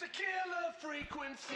a killer frequency.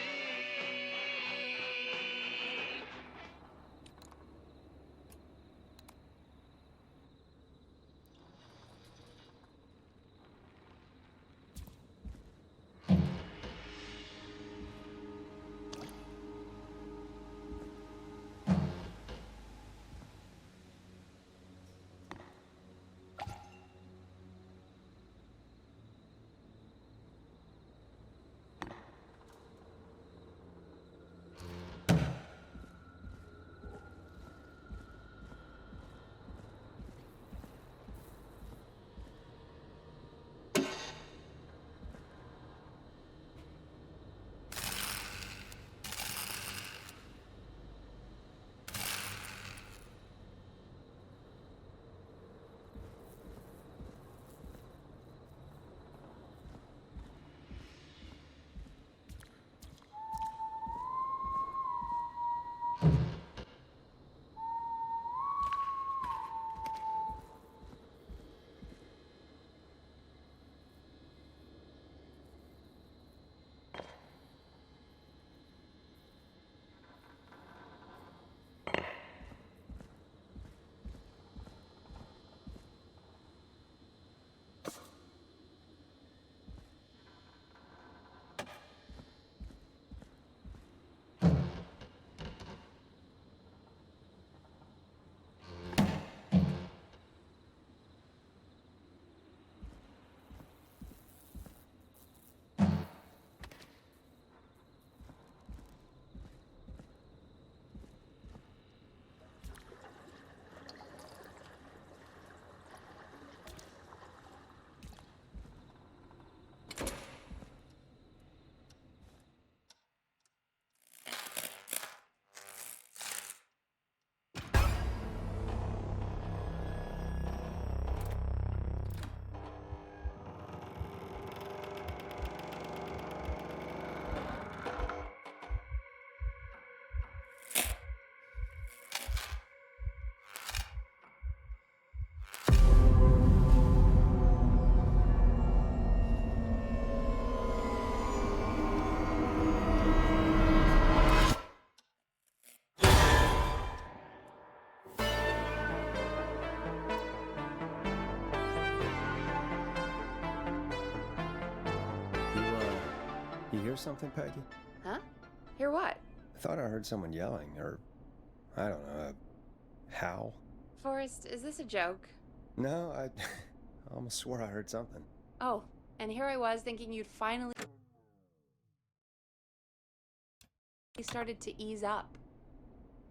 You hear something, Peggy? Huh? Hear what? I thought I heard someone yelling, or, I don't know, a howl. Forrest, is this a joke? No, I almost swore I heard something. Oh, and here I was thinking you'd finally started to ease up.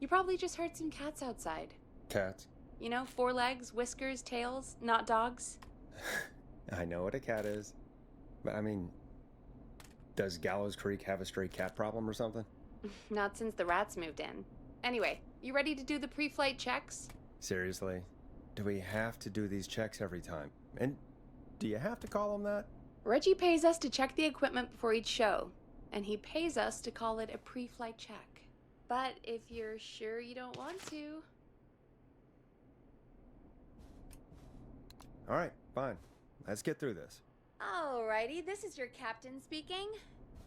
You probably just heard some cats outside. Cats? You know, 4 legs, whiskers, tails, not dogs. I know what a cat is, but I mean, does Gallows Creek have a stray cat problem or something? Not since the rats moved in. Anyway, you ready to do the pre-flight checks? Seriously? Do we have to do these checks every time? And do you have to call them that? Reggie pays us to check the equipment before each show, and he pays us to call it a pre-flight check. But if you're sure you don't want to... All right, fine. Let's get through this. Alrighty, this is your captain speaking.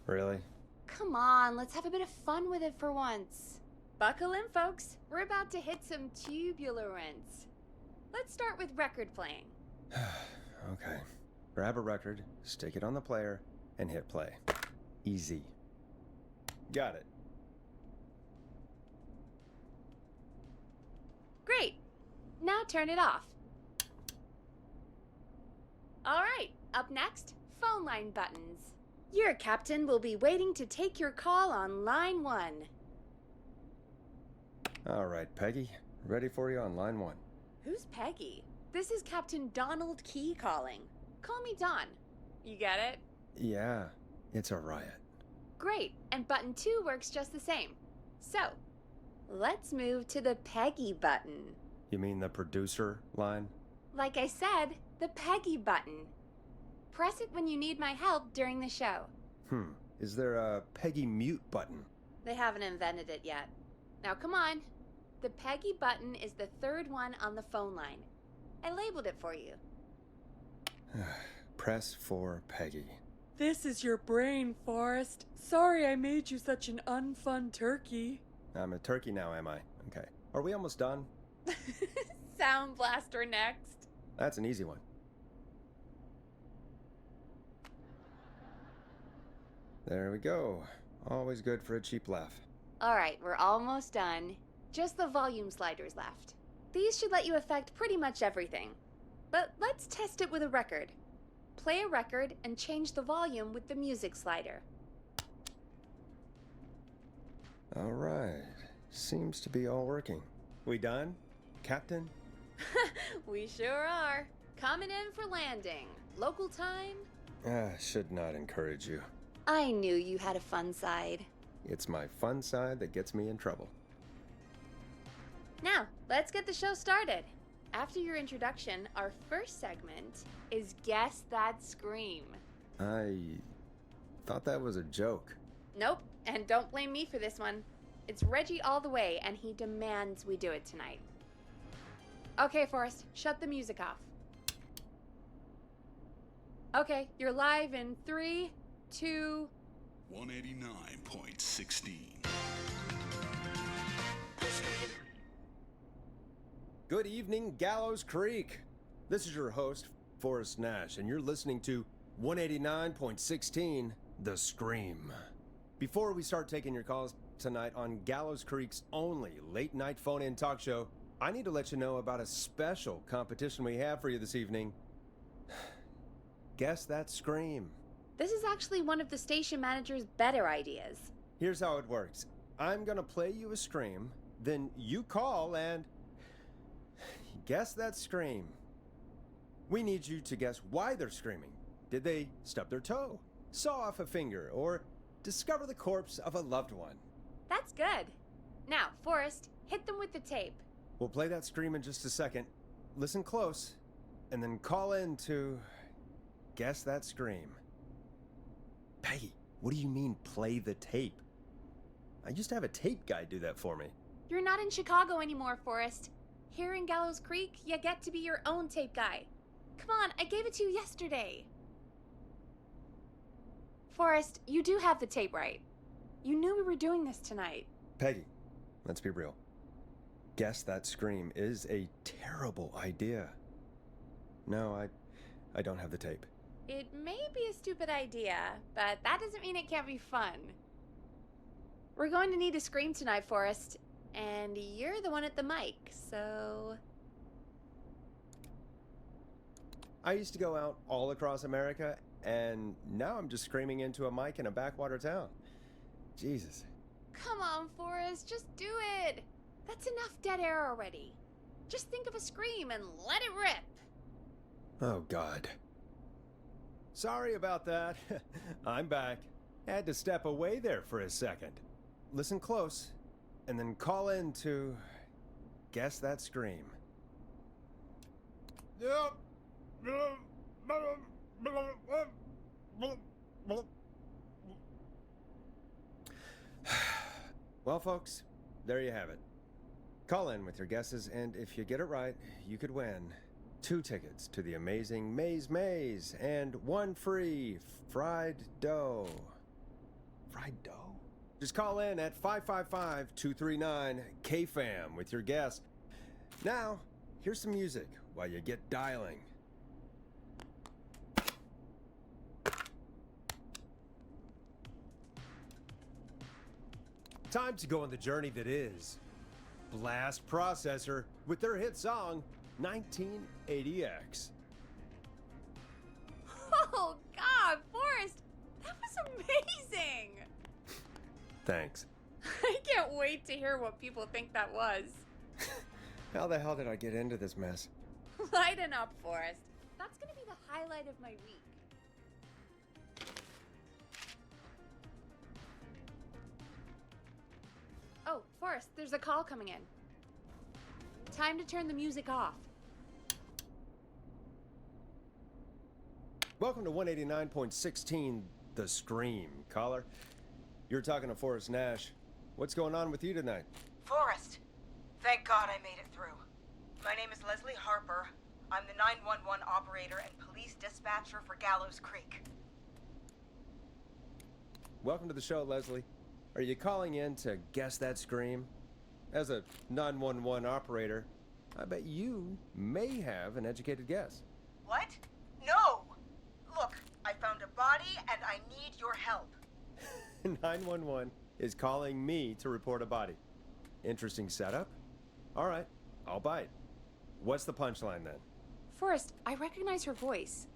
Really? Come on, let's have a bit of fun with it for once. Buckle in, folks. We're about to hit some tubular rents. Let's start with record playing. Okay. Grab a record, stick it on the player, and hit play. Easy. Got it. Great. Now turn it off. Alright, up next, phone line buttons. Your captain will be waiting to take your call on line 1. All right, Peggy. Ready for you on line 1. Who's Peggy? This is Captain Donald Key calling. Call me Don. You get it? Yeah, it's a riot. Great, and button 2 works just the same. So, let's move to the Peggy button. You mean the producer line? Like I said, the Peggy button. Press it when you need my help during the show. Is there a Peggy mute button? They haven't invented it yet. Now come on. The Peggy button is the 3rd one on the phone line. I labeled it for you. Press for Peggy. This is your brain, Forrest. Sorry I made you such an unfun turkey. I'm a turkey now, am I? Okay. Are we almost done? Sound blaster next. That's an easy one. There we go. Always good for a cheap laugh. Alright, we're almost done. Just the volume sliders left. These should let you affect pretty much everything. But let's test it with a record. Play a record and change the volume with the music slider. All right. Seems to be all working. We done, Captain? We sure are. Coming in for landing. Local time? Should not encourage you. I knew you had a fun side. It's my fun side that gets me in trouble. Now, let's get the show started. After your introduction, our first segment is Guess That Scream. I thought that was a joke. Nope, and don't blame me for this one. It's Reggie all the way, and he demands we do it tonight. Okay, Forrest, shut the music off. Okay, you're live in 3, 2... 189.16. Good evening, Gallows Creek. This is your host, Forrest Nash, and you're listening to 189.16, The Scream. Before we start taking your calls tonight on Gallows Creek's only late-night phone-in talk show, I need to let you know about a special competition we have for you this evening. Guess That Scream. This is actually one of the station manager's better ideas. Here's how it works. I'm gonna play you a scream, then you call and guess that scream. We need you to guess why they're screaming. Did they stub their toe, saw off a finger, or discover the corpse of a loved one? That's good. Now, Forrest, hit them with the tape. We'll play that scream in just a second. Listen close, and then call in to guess that scream. Peggy, what do you mean play the tape? I used to have a tape guy do that for me. You're not in Chicago anymore, Forrest. Here in Gallows Creek, you get to be your own tape guy. Come on, I gave it to you yesterday. Forrest, you do have the tape right. You knew we were doing this tonight. Peggy, let's be real. Guess that scream is a terrible idea. No, I don't have the tape. It may be a stupid idea, but that doesn't mean it can't be fun. We're going to need a scream tonight, Forrest, and you're the one at the mic, so... I used to go out all across America, and now I'm just screaming into a mic in a backwater town. Jesus. Come on, Forrest, just do it. That's enough dead air already. Just think of a scream and let it rip. Oh, God. Sorry about that. I'm back. Had to step away there for a second. Listen close, and then call in to guess that scream. Well, folks, there you have it. Call in with your guesses, and if you get it right, you could win 2 tickets to the amazing Maze and 1 free fried dough. Fried dough? Just call in at 555-239-KFAM with your guess. Now, here's some music while you get dialing. Time to go on the journey that is Blast Processor with their hit song 1980X. Oh, God, Forrest, that was amazing. Thanks. I can't wait to hear what people think that was. How the hell did I get into this mess? Lighten up, Forrest. That's gonna be the highlight of my week. Oh, Forrest, there's a call coming in. Time to turn the music off. Welcome to 189.16, The Scream. Caller, you're talking to Forrest Nash. What's going on with you tonight? Forrest, thank God I made it through. My name is Leslie Harper. I'm the 911 operator and police dispatcher for Gallows Creek. Welcome to the show, Leslie. Are you calling in to guess that scream? As a 911 operator, I bet you may have an educated guess. What? No! Look, I found a body and I need your help. 911 is calling me to report a body. Interesting setup. All right, I'll bite. What's the punchline then? Forrest, I recognize her voice.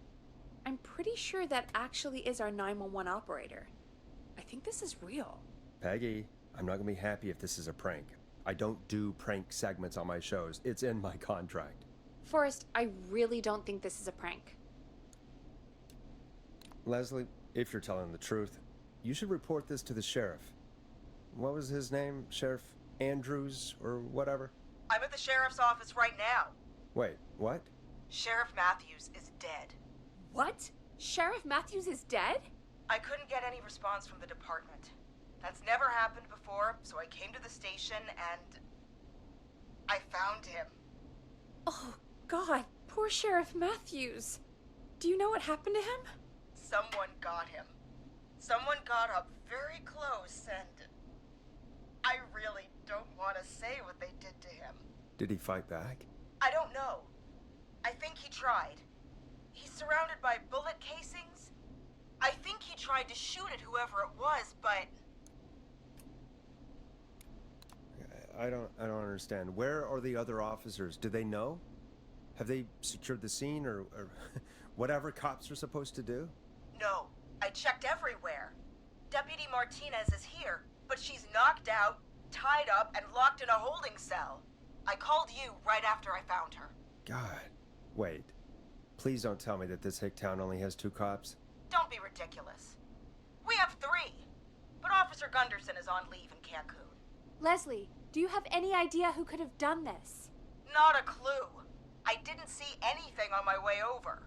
I'm pretty sure that actually is our 911 operator. I think this is real. Peggy, I'm not gonna be happy if this is a prank. I don't do prank segments on my shows. It's in my contract. Forrest, I really don't think this is a prank. Leslie, if you're telling the truth, you should report this to the sheriff. What was his name? Sheriff Andrews or whatever? I'm at the sheriff's office right now. Wait, what? Sheriff Matthews is dead. What? Sheriff Matthews is dead? I couldn't get any response from the department. That's never happened before, so I came to the station and I found him. Oh, God, poor Sheriff Matthews. Do you know what happened to him? Someone got him. Someone got up very close and I really don't want to say what they did to him. Did he fight back? I don't know. I think he tried. He's surrounded by bullet casings. I think he tried to shoot at whoever it was, but I don't understand. Where are the other officers? Do they know? Have they secured the scene or whatever cops are supposed to do? no. I checked everywhere. Deputy Martinez is here, but she's knocked out, tied up, and locked in a holding cell. I called you right after I found her. God. Wait. Please don't tell me that this hick town only has 2 cops. Don't be ridiculous. We have 3, but Officer Gunderson is on leave in Cancun. Leslie, do you have any idea who could have done this? Not a clue. I didn't see anything on my way over.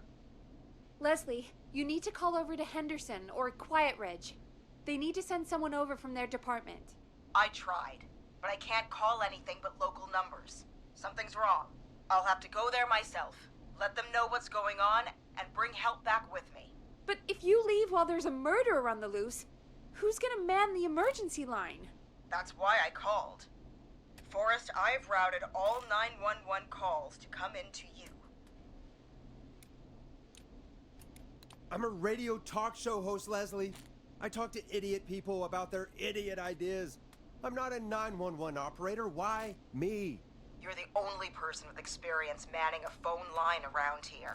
Leslie, you need to call over to Henderson or Quiet Ridge. They need to send someone over from their department. I tried, but I can't call anything but local numbers. Something's wrong. I'll have to go there myself, let them know what's going on, and bring help back with me. But if you leave while there's a murderer on the loose, who's gonna man the emergency line? That's why I called. Forrest, I've routed all 911 calls to come in to you. I'm a radio talk show host, Leslie. I talk to idiot people about their idiot ideas. I'm not a 911 operator. Why me? You're the only person with experience manning a phone line around here.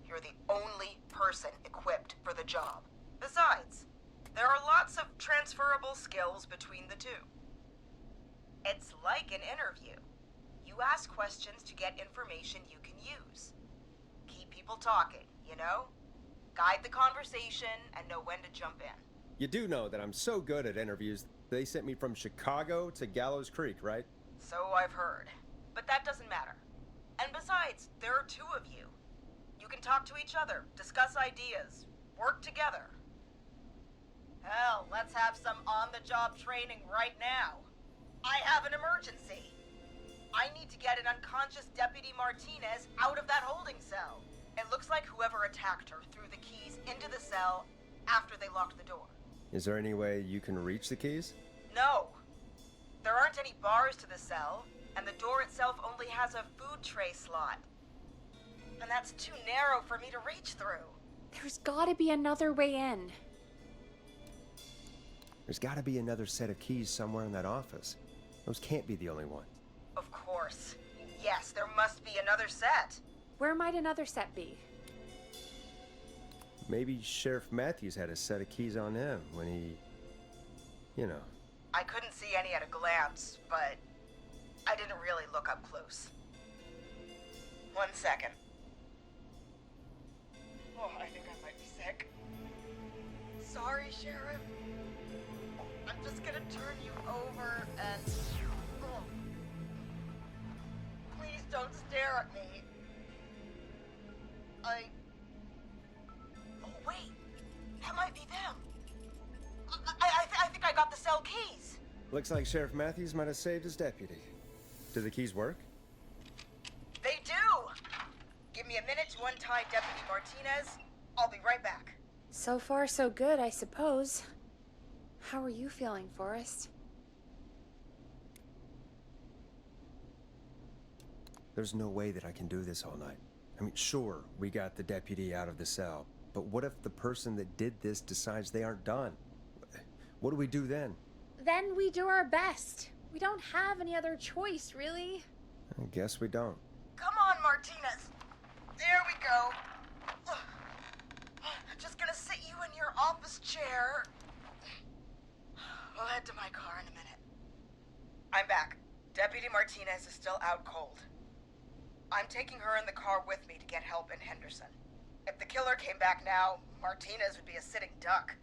You're the only person equipped for the job. Besides, there are lots of transferable skills between the two. It's like an interview. You ask questions to get information you can use. Keep people talking, you know? Guide the conversation and know when to jump in. You do know that I'm so good at interviews, they sent me from Chicago to Gallows Creek, right? So I've heard. But that doesn't matter. And besides, there are 2 of you. You can talk to each other, discuss ideas, work together. Hell, let's have some on-the-job training right now. I have an emergency. I need to get an unconscious Deputy Martinez out of that holding cell. It looks like whoever attacked her threw the keys into the cell after they locked the door. Is there any way you can reach the keys? No. There aren't any bars to the cell, and the door itself only has a food tray slot. And that's too narrow for me to reach through. There's gotta be another way in. There's gotta be another set of keys somewhere in that office. Those can't be the only one. Of course. Yes, there must be another set. Where might another set be? Maybe Sheriff Matthews had a set of keys on him when he... you know. I couldn't see any at a glance, but I didn't really look up close. 1 second. Oh, I think I might be sick. Sorry, Sheriff. I'm just gonna turn you over and... Oh. Please don't stare at me. Oh, wait. That might be them. I think I got the cell keys. Looks like Sheriff Matthews might have saved his deputy. Do the keys work? They do! Give me a minute to untie Deputy Martinez. I'll be right back. So far, so good, I suppose. How are you feeling, Forrest? There's no way that I can do this all night. I mean, sure, we got the deputy out of the cell, but what if the person that did this decides they aren't done? What do we do then? Then we do our best. We don't have any other choice, really. I guess we don't. Come on, Martinez. There we go. Just gonna sit you in your office chair. We'll head to my car in a minute. I'm back. Deputy Martinez is still out cold. I'm taking her in the car with me to get help in Henderson. If the killer came back now, Martinez would be a sitting duck.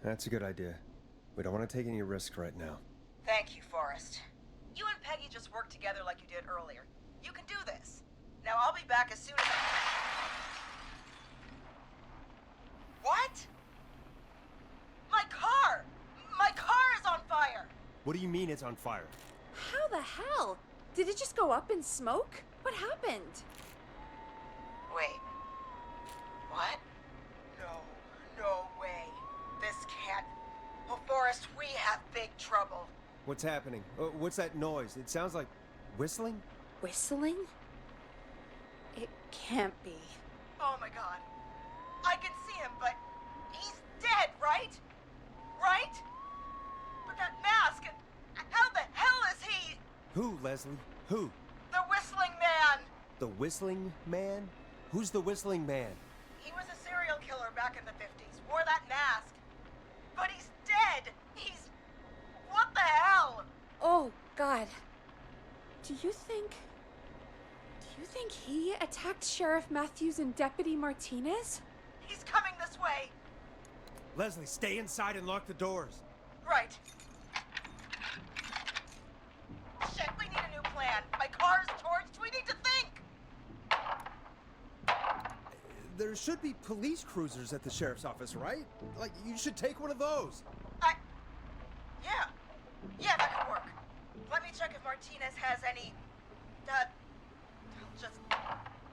That's a good idea. We don't want to take any risks right now. Thank you, Forrest. You and Peggy just worked together like you did earlier. You can do this. Now I'll be back as soon as What? My car! My car is on fire! What do you mean it's on fire? How the hell? Did it just go up in smoke? What happened? Wait. What? No way. This can't... Well, Forrest, we have big trouble. What's happening? What's that noise? It sounds like whistling? Whistling? It can't be. Oh my god. I can see him, but he's dead, right? Right? But that mask, how the hell is he? Who, Leslie? Who? The Whistling Man! The Whistling Man? Who's the Whistling Man? He was a serial killer back in the 50s, wore that mask. But he's dead! He's... What the hell? Oh, God. Do you think he attacked Sheriff Matthews and Deputy Martinez? He's coming this way! Leslie, stay inside and lock the doors. Right. Shit, we need a new plan. My car is torched. We need to think. There should be police cruisers at the sheriff's office, right? Like, you should take one of those. Yeah, that could work. Let me check if Martinez has any... Just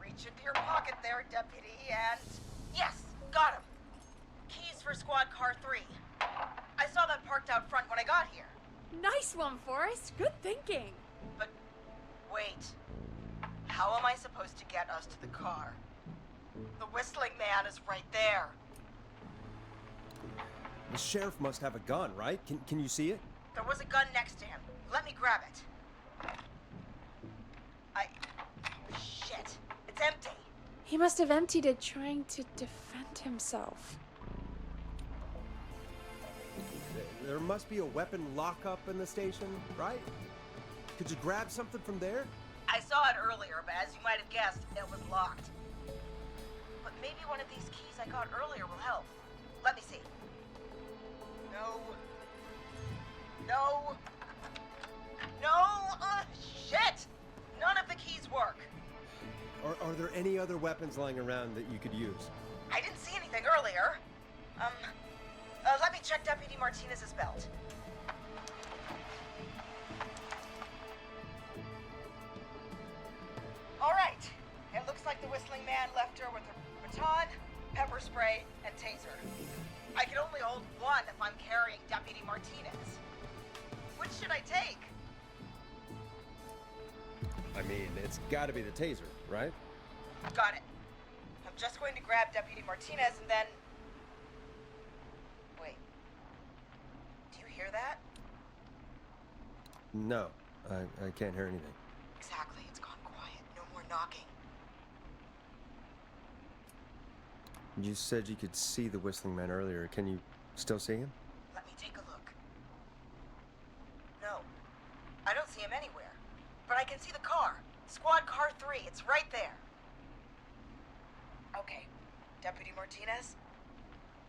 reach into your pocket there, deputy, and... Yes, got him. Keys for squad car 3. I saw that parked out front when I got here. Nice one, Forrest. Good thinking. But wait. How am I supposed to get us to the car? The Whistling Man is right there. The sheriff must have a gun, right? Can you see it? There was a gun next to him. Let me grab it. Shit. It's empty. He must have emptied it trying to defend himself. There must be a weapon lockup in the station, right? Could you grab something from there? I saw it earlier, but as you might have guessed, it was locked. But maybe one of these keys I got earlier will help. Let me see. No. Shit! None of the keys work. Are there any other weapons lying around that you could use? I didn't see anything earlier. Let me check Deputy Martinez's belt. All right. It looks like the Whistling Man left her with her baton, pepper spray, and taser. I can only hold one if I'm carrying Deputy Martinez. Which should I take? I mean, it's gotta be the taser, right? Got it. I'm just going to grab Deputy Martinez and then... Wait. Do you hear that? No, I can't hear anything. Exactly. It's gone quiet. No more knocking. You said you could see the Whistling Man earlier. Can you still see him? Let me take a look. No. I don't see him anywhere. But I can see the car. Squad car 3. It's right there. Okay. Deputy Martinez,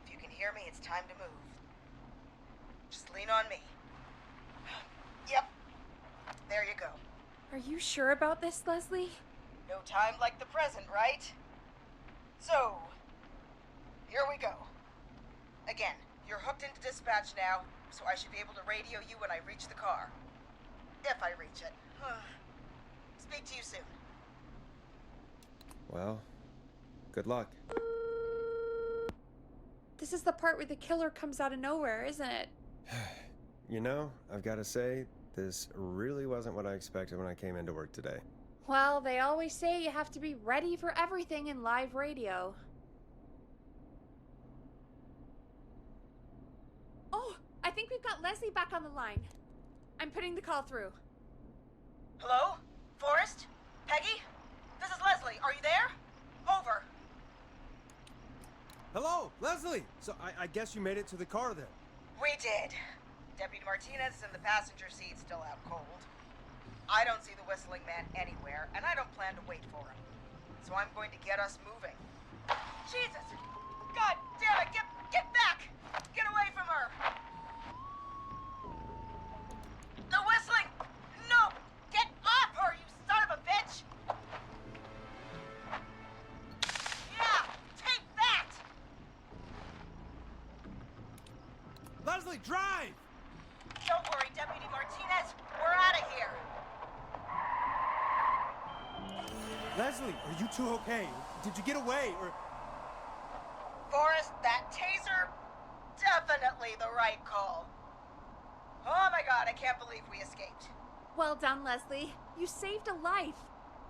if you can hear me, it's time to move. Just lean on me. Yep. There you go. Are you sure about this, Leslie? No time like the present, right? So, here we go. Again, you're hooked into dispatch now, so I should be able to radio you when I reach the car. If I reach it. Speak to you soon. Well, good luck. This is the part where the killer comes out of nowhere, isn't it? You know, I've got to say, this really wasn't what I expected when I came into work today. Well, they always say you have to be ready for everything in live radio. Oh, I think we've got Leslie back on the line. I'm putting the call through. Hello? Forrest? Peggy? This is Leslie. Are you there? Over. Hello, Leslie! So I guess you made it to the car then. We did. Deputy Martinez is in the passenger seat, still out cold. I don't see the whistling man anywhere, and I don't plan to wait for him. So I'm going to get us moving. Jesus! God damn it! Get back! Get away from her! The whistling! No! Get off her, you son of a bitch! Yeah! Take that! Leslie, drive! Don't worry, Deputy Martinez. We're out of here. Leslie, are you two okay? Did you get away, or... Forrest, that taser, definitely the right call. Oh my god, I can't believe we escaped. Well done, Leslie. You saved a life.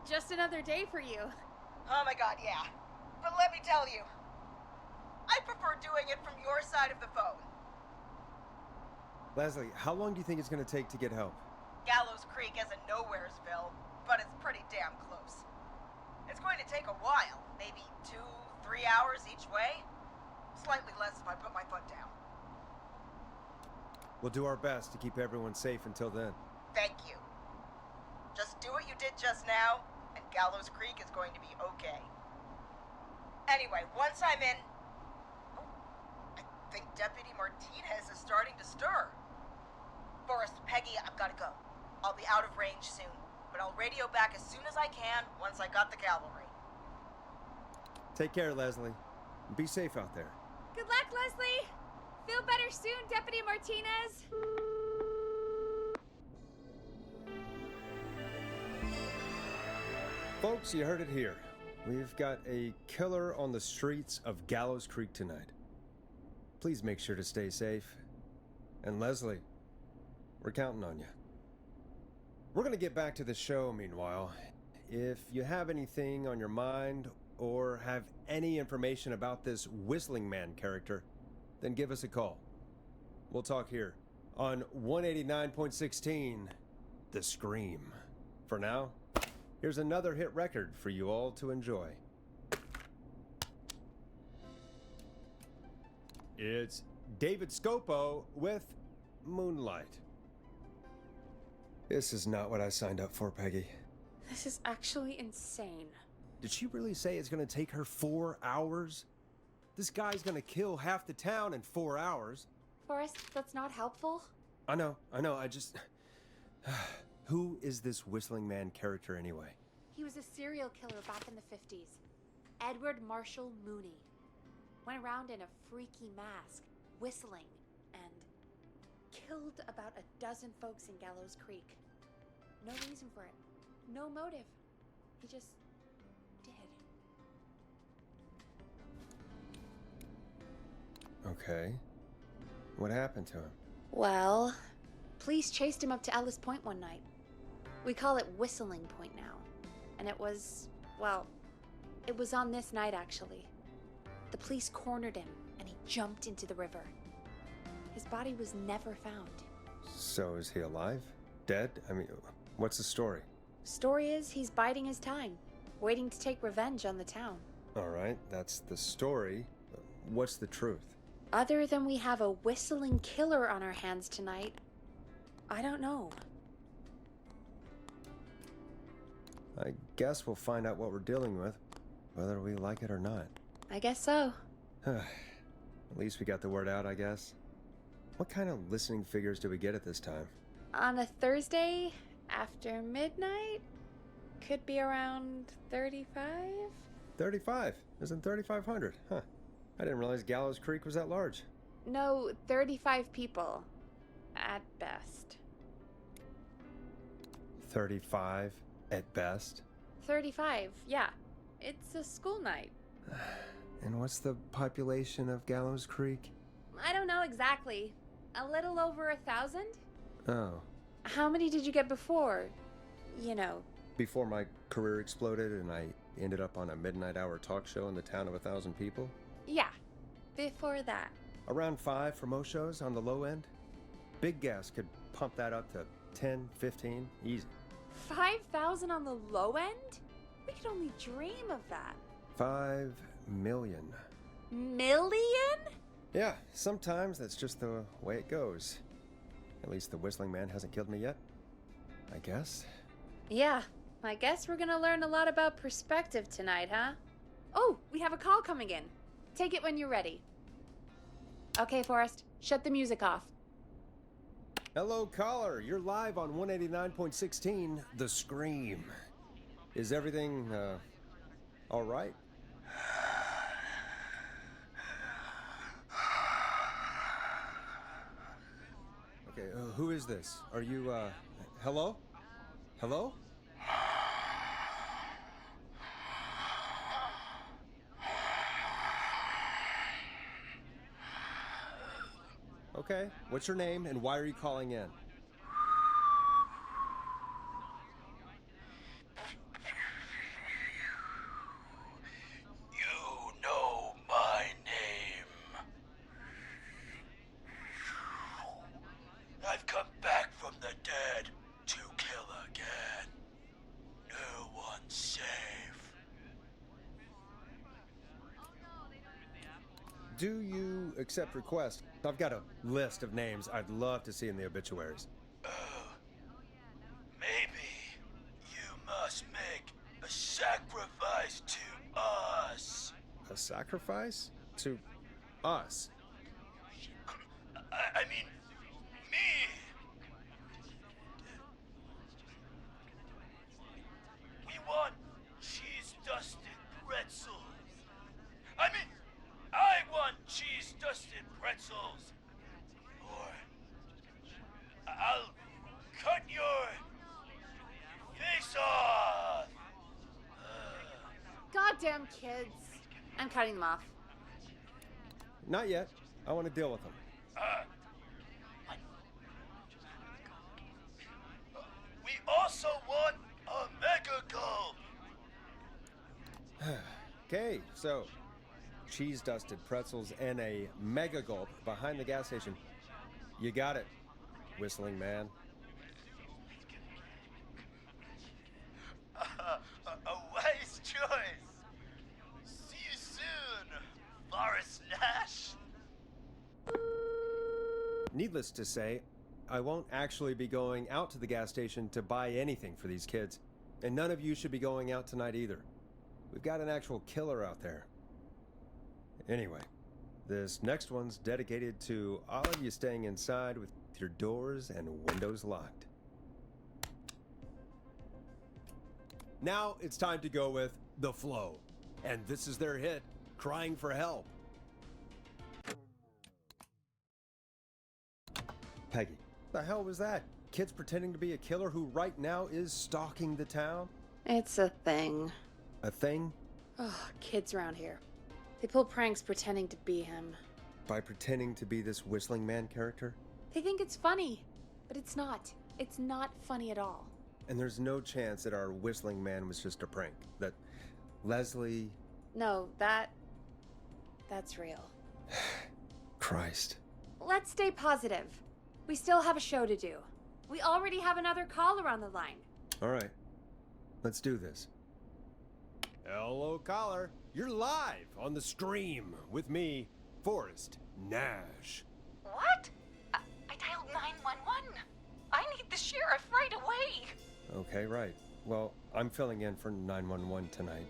Just another day for you. Oh my god, yeah. But let me tell you, I prefer doing it from your side of the phone. Leslie, how long do you think it's going to take to get help? Gallows Creek isn't Nowheresville, but it's pretty damn close. It's going to take a while, maybe 2-3 hours each way. Slightly less if I put my foot down. We'll do our best to keep everyone safe until then. Thank you. Just do what you did just now, and Gallows Creek is going to be okay. Anyway, once I'm in... Oh, I think Deputy Martinez is starting to stir. Forrest, Peggy, I've got to go. I'll be out of range soon, but I'll radio back as soon as I can once I got the cavalry. Take care, Leslie. Be safe out there. Good luck, Leslie. Feel better soon, Deputy Martinez. Folks, you heard it here. We've got a killer on the streets of Gallows Creek tonight. Please make sure to stay safe. And Leslie, we're counting on you. We're going to get back to the show meanwhile. If you have anything on your mind or have any information about this Whistling Man character, then give us a call. We'll talk here on 189.16, The Scream. For now, here's another hit record for you all to enjoy. It's David Scopo with Moonlight. This is not what I signed up for, Peggy. This is actually insane. Did she really say it's going to take her 4 hours? This guy's going to kill half the town in 4 hours. Forrest, that's not helpful. I know, I just... Who is this Whistling Man character anyway? He was a serial killer back in the 50s. Edward Marshall Mooney. Went around in a freaky mask, whistling, and killed about a dozen folks in Gallows Creek. No reason for it. No motive. He just did. Okay. What happened to him? Well, police chased him up to Ellis Point one night. We call it Whistling Point now. And it was, well, it was on this night actually. The police cornered him and he jumped into the river. His body was never found. So is he alive? Dead? I mean, what's the story? Story is he's biding his time, waiting to take revenge on the town. All right, that's the story. What's the truth? Other than we have a whistling killer on our hands tonight, I don't know. I guess we'll find out what we're dealing with, whether we like it or not. I guess so. At least we got the word out, I guess. What kind of listening figures do we get at this time? On a Thursday after midnight, could be around 35? 35? Isn't 3,500? Huh. I didn't realize Gallows Creek was that large. No, 35 people. At best. 35 at best? 35, yeah. It's a school night. And what's the population of Gallows Creek? I don't know exactly. A little over 1,000? Oh. How many did you get before? You know. Before my career exploded and I ended up on a midnight hour talk show in the town of 1,000 people? Yeah, before that. Around 5 for most shows on the low end. Big gas could pump that up to 10, 15, easy. 5,000 on the low end? We could only dream of that. 5 million. Million? Yeah, sometimes that's just the way it goes. At least the Whistling Man hasn't killed me yet, I guess. Yeah, I guess we're gonna learn a lot about perspective tonight, huh? Oh, we have a call coming in. Take it when you're ready. Okay, Forrest, shut the music off. Hello, caller. You're live on 189.16, The Scream. Is everything, all right? Okay, who is this? Are you, hello? Hello? Okay, what's your name and why are you calling in? You know my name. I've come back from the dead to kill again. No one's safe. Do you accept requests? I've got a list of names I'd love to see in the obituaries. Maybe you must make a sacrifice to us. A sacrifice? To us? I mean, me. We want cheese-dusted pretzels. I mean, I want cheese-dusted pretzels. Or I'll cut your face off. Goddamn kids. I'm cutting them off. Not yet. I want to deal with them. We also want a mega gulp. Okay, so cheese-dusted pretzels and a mega gulp behind the gas station. You got it, Whistling Man. A wise choice. See you soon, Forrest Nash. Needless to say, I won't actually be going out to the gas station to buy anything for these kids. And none of you should be going out tonight either. We've got an actual killer out there. Anyway, this next one's dedicated to all of you staying inside with your doors and windows locked. Now it's time to go with The Flow. And this is their hit, Crying for Help. Peggy, the hell was that? Kids pretending to be a killer who right now is stalking the town? It's a thing. A thing? Oh, kids around here. They pull pranks pretending to be him. By pretending to be this Whistling Man character? They think it's funny, but it's not. It's not funny at all. And there's no chance that our Whistling Man was just a prank. That Leslie... No, that's real. Christ. Let's stay positive. We still have a show to do. We already have another caller on the line. All right. Let's do this. Hello, caller. You're live on the stream with me, Forrest Nash. What? I dialed 911. I need the sheriff right away. Okay, right. Well, I'm filling in for 911 tonight.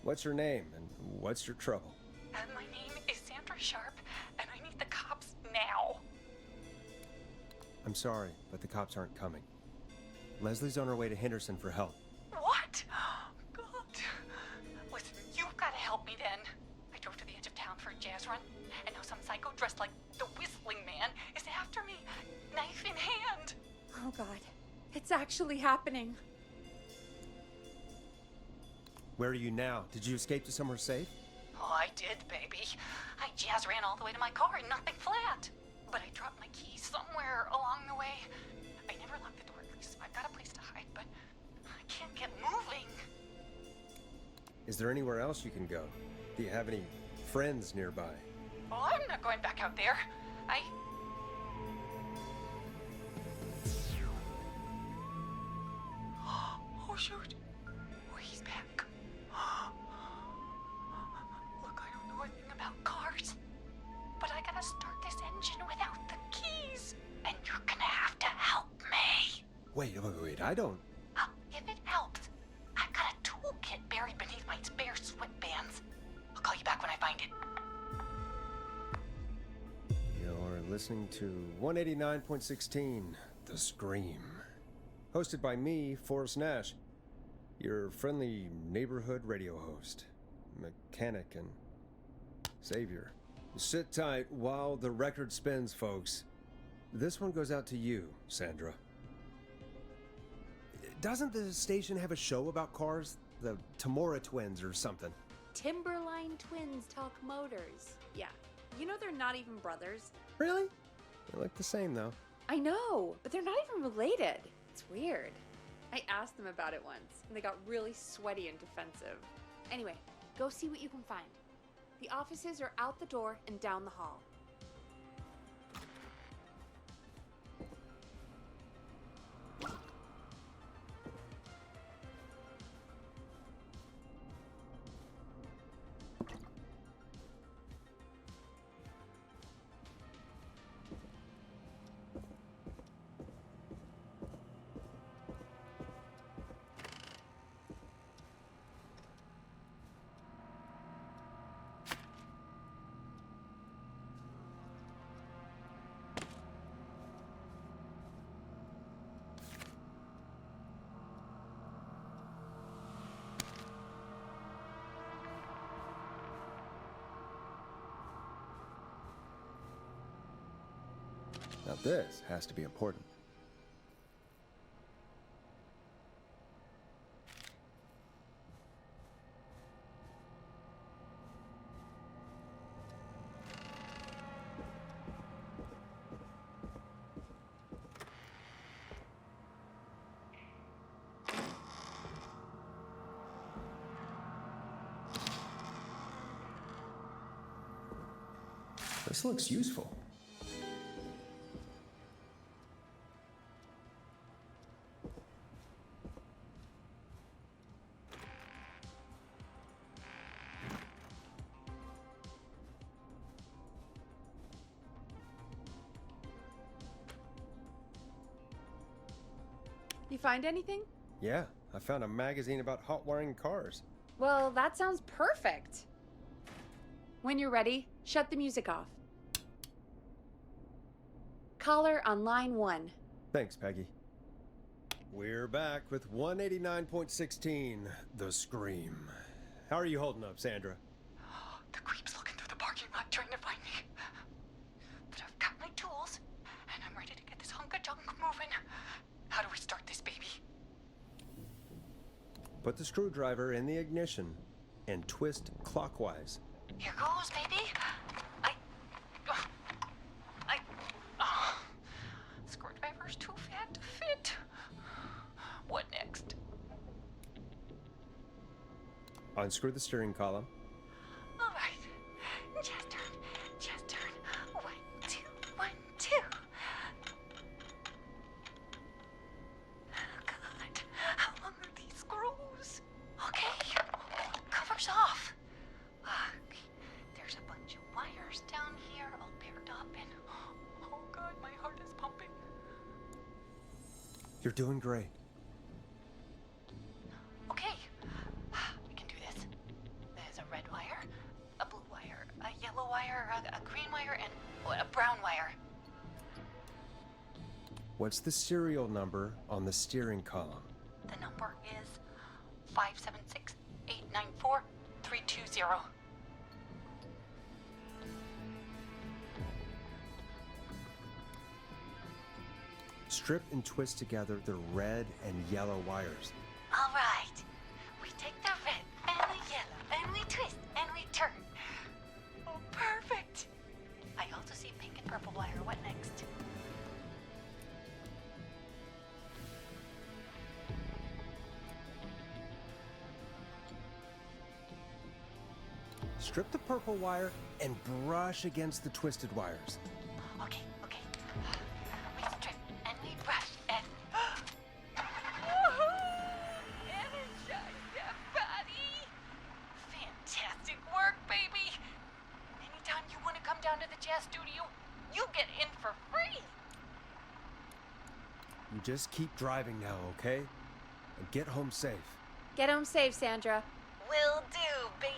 What's your name and what's your trouble? My name is Sandra Sharp, and I need the cops now. I'm sorry, but the cops aren't coming. Leslie's on her way to Henderson for help. What? God. Listen, you've got to help me then. I drove to the edge of town for a jazz run, and now some psycho dressed like the Whistling Man is after me, knife in hand. Oh, God. It's actually happening. Where are you now? Did you escape to somewhere safe? Oh, I did, baby. I jazz ran all the way to my car and nothing flat. But I dropped my keys somewhere along the way. I never locked the door, at least I've got a place to hide, but I can't get moving. Is there anywhere else you can go? Do you have any friends nearby? Oh, I'm not going back out there. Oh, shoot. Oh, he's back. Look, I don't know anything about cars, but I gotta start this engine without the keys. And you're gonna have to help me. Wait, I don't... If it helps, I've got a toolkit buried beneath my spare sweatbands. I'll call you back when I find it. You're listening to 189.16, The Scream. Hosted by me, Forrest Nash, your friendly neighborhood radio host, mechanic, and savior. Sit tight while the record spins, folks. This one goes out to you, Sandra. Doesn't the station have a show about cars? The Tamora twins or something? Timberline twins talk motors. Yeah, you know they're not even brothers. Really? They look the same, though. I know, but they're not even related. It's weird. I asked them about it once, and they got really sweaty and defensive. Anyway, go see what you can find. The offices are out the door and down the hall. Now this has to be important. This looks useful. You find anything? Yeah, I found a magazine about hot wiring cars. Well, that sounds perfect. When you're ready, shut the music off. Caller on line 1. Thanks, Peggy. We're back with 189.16, The Scream. How are you holding up, Sandra? The creep's looking through the parking lot trying to find me. But I've got my tools, and I'm ready to get this hunk of junk moving. How do we start this baby? Put the screwdriver in the ignition and twist clockwise. Here goes, baby. Screwdriver's too fat to fit. What next? Unscrew the steering column. All right. Just turn. 1, 2, 1, 2. God, how long are these screws? Okay, cover's off. There's a bunch of wires down here all paired up and... Oh God, my heart is pumping. You're doing great. Okay, we can do this. There's a red wire, a blue wire, a yellow wire, a green wire, and a brown wire. What's the serial number on the steering column? The number is 576-894-320. Strip and twist together the red and yellow wires. All right. We take the red and the yellow and we twist and we turn strip the purple wire and brush against the twisted wires. Okay. We strip and we brush and... Energize that body! Fantastic work, baby! Anytime you want to come down to the jazz studio, you get in for free! You just keep driving now, okay? And get home safe. Get home safe, Sandra. Will do, babies!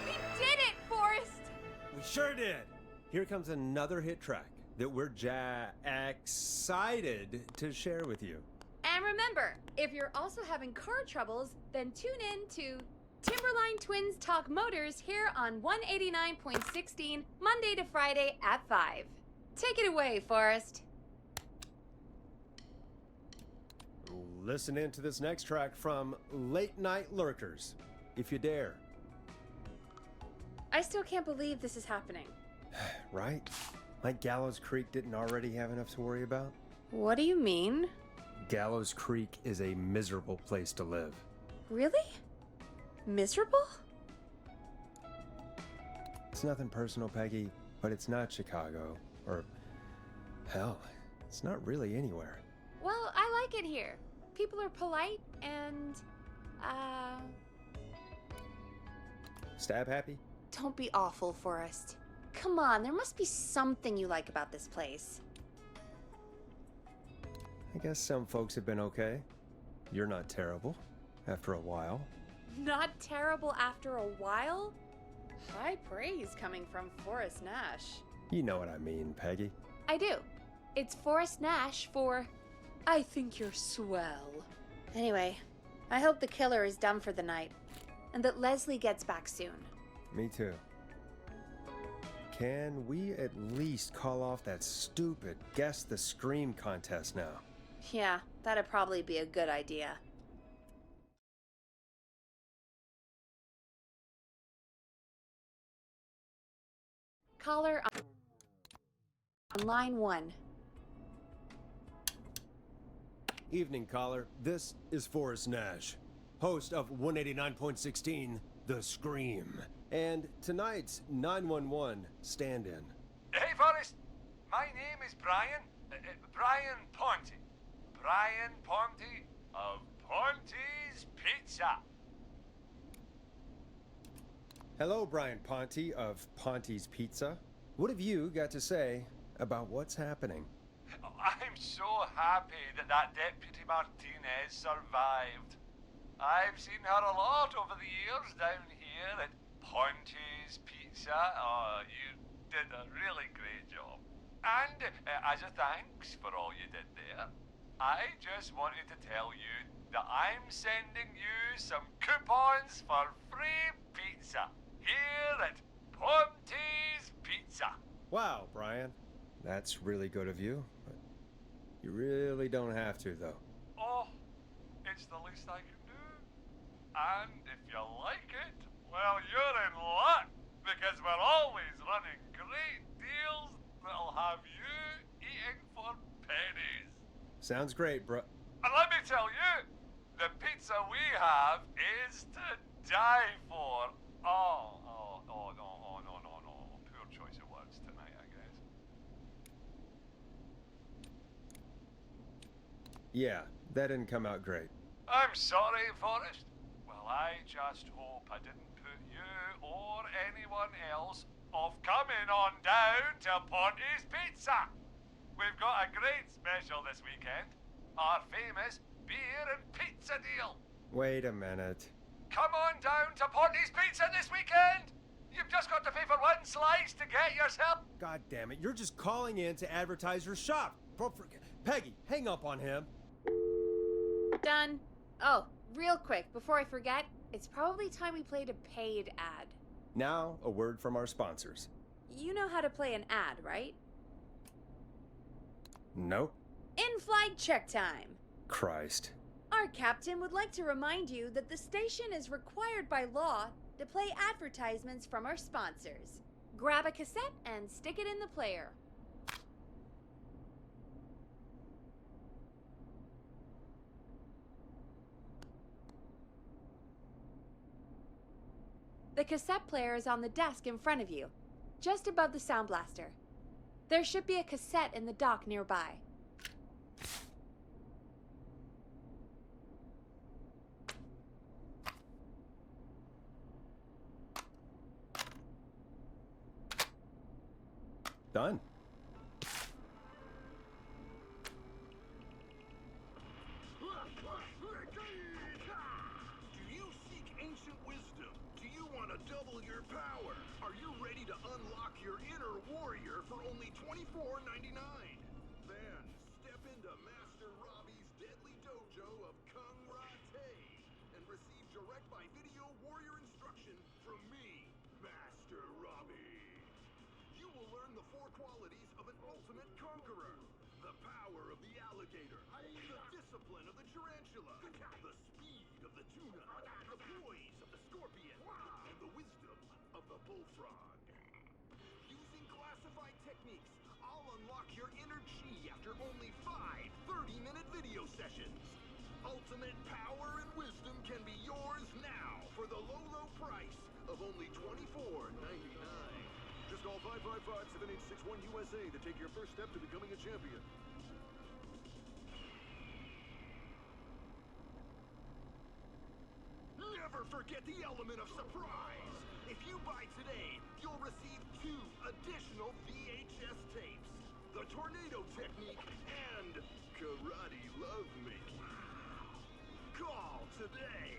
We did it, Forrest! We sure did. Here comes another hit track that we're excited to share with you. And remember, if you're also having car troubles, then tune in to Timberline Twins Talk Motors here on 189.16, Monday to Friday at 5. Take it away, Forrest. Listen in to this next track from Late Night Lurkers, if you dare. I still can't believe this is happening. Right? Like Gallows Creek didn't already have enough to worry about? What do you mean? Gallows Creek is a miserable place to live. Really? Miserable? It's nothing personal, Peggy, but it's not Chicago. Or, hell, it's not really anywhere. Well, I like it here. People are polite and, Stab happy? don't be awful, Forrest. Come on, there must be something you like about this place. I guess some folks have been okay. You're not terrible, after a while. Not terrible after a while? High praise coming from Forrest Nash. You know what I mean, Peggy. I do. It's Forrest Nash for I think you're swell. Anyway, I hope the killer is done for the night, and that Leslie gets back soon. Me too. Can we at least call off that stupid Guess the Scream contest now? Yeah, that'd probably be a good idea. Caller on line 1. Evening, caller. This is Forrest Nash, host of 189.16, The Scream, and tonight's 911 stand-in. Hey, Forrest. My name is Brian. Brian Ponte. Brian Ponte of Ponte's Pizza. Hello, Brian Ponte of Ponte's Pizza. What have you got to say about what's happening? I'm so happy that Deputy Martinez survived. I've seen her a lot over the years down here at Ponte's Pizza. Oh, you did a really great job. And as a thanks for all you did there, I just wanted to tell you that I'm sending you some coupons for free pizza here at Ponte's Pizza. Wow, Brian. That's really good of you, but you really don't have to, though. Oh, it's the least I can do. And if you like it, well, you're in luck, because we're always running great deals that'll have you eating for pennies. Sounds great, bro. And let me tell you, the pizza we have is to die for. No. Poor choice of words tonight, I guess. Yeah, that didn't come out great. I'm sorry, Forrest. Well, I just hope I didn't put you or anyone else off coming on down to Ponte's Pizza. We've got a great special this weekend. Our famous beer and pizza deal. Wait a minute. Come on down to Ponte's Pizza this weekend. You've just got to pay for one slice to get yourself. God damn it, you're just calling in to advertise your shop. Peggy, hang up on him. Done. Oh, real quick, before I forget, it's probably time we played a paid ad. Now, a word from our sponsors. You know how to play an ad, right? Nope. In-flight check time. Christ. Our captain would like to remind you that the station is required by law to play advertisements from our sponsors. Grab a cassette and stick it in the player. The cassette player is on the desk in front of you, just above the sound blaster. There should be a cassette in the dock nearby. Done. Do you seek ancient wisdom? Do you want to double your power? Are you ready to unlock your inner warrior for only $24.99? Then step into Master Robbie's deadly dojo of Kung Rate and receive direct by video warrior instruction from me, Master Robbie. You will learn the 4 qualities of an ultimate conqueror. The power of the alligator, the discipline of the tarantula, the speed of the tuna, the poise of the scorpion, and the wisdom of the bullfrog. Using classified techniques, I'll unlock your inner chi after only 5 30-minute video sessions. Ultimate power and wisdom can be yours now for the low, low price of only $24.99. Just call 555-7861 USA to take your first step to becoming a champion. Never forget the element of surprise. If you buy today, you'll receive 2 additional VHS tapes. The tornado technique and karate lovemaking. Call today.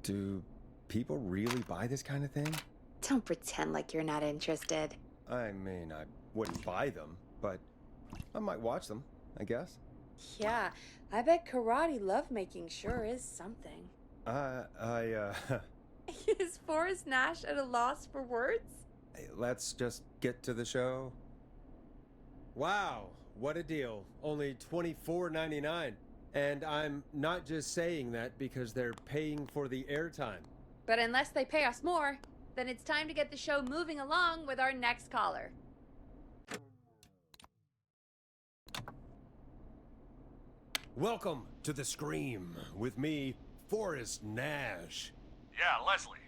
Do people really buy this kind of thing? Don't pretend like you're not interested. I mean, I wouldn't buy them, but I might watch them, I guess. Yeah, I bet karate lovemaking sure is something. Is Forrest Nash at a loss for words? Let's just get to the show. Wow, what a deal. Only $24.99. And I'm not just saying that because they're paying for the airtime. But unless they pay us more, then it's time to get the show moving along with our next caller. Welcome to The Scream with me, Forrest Nash. Yeah, Leslie.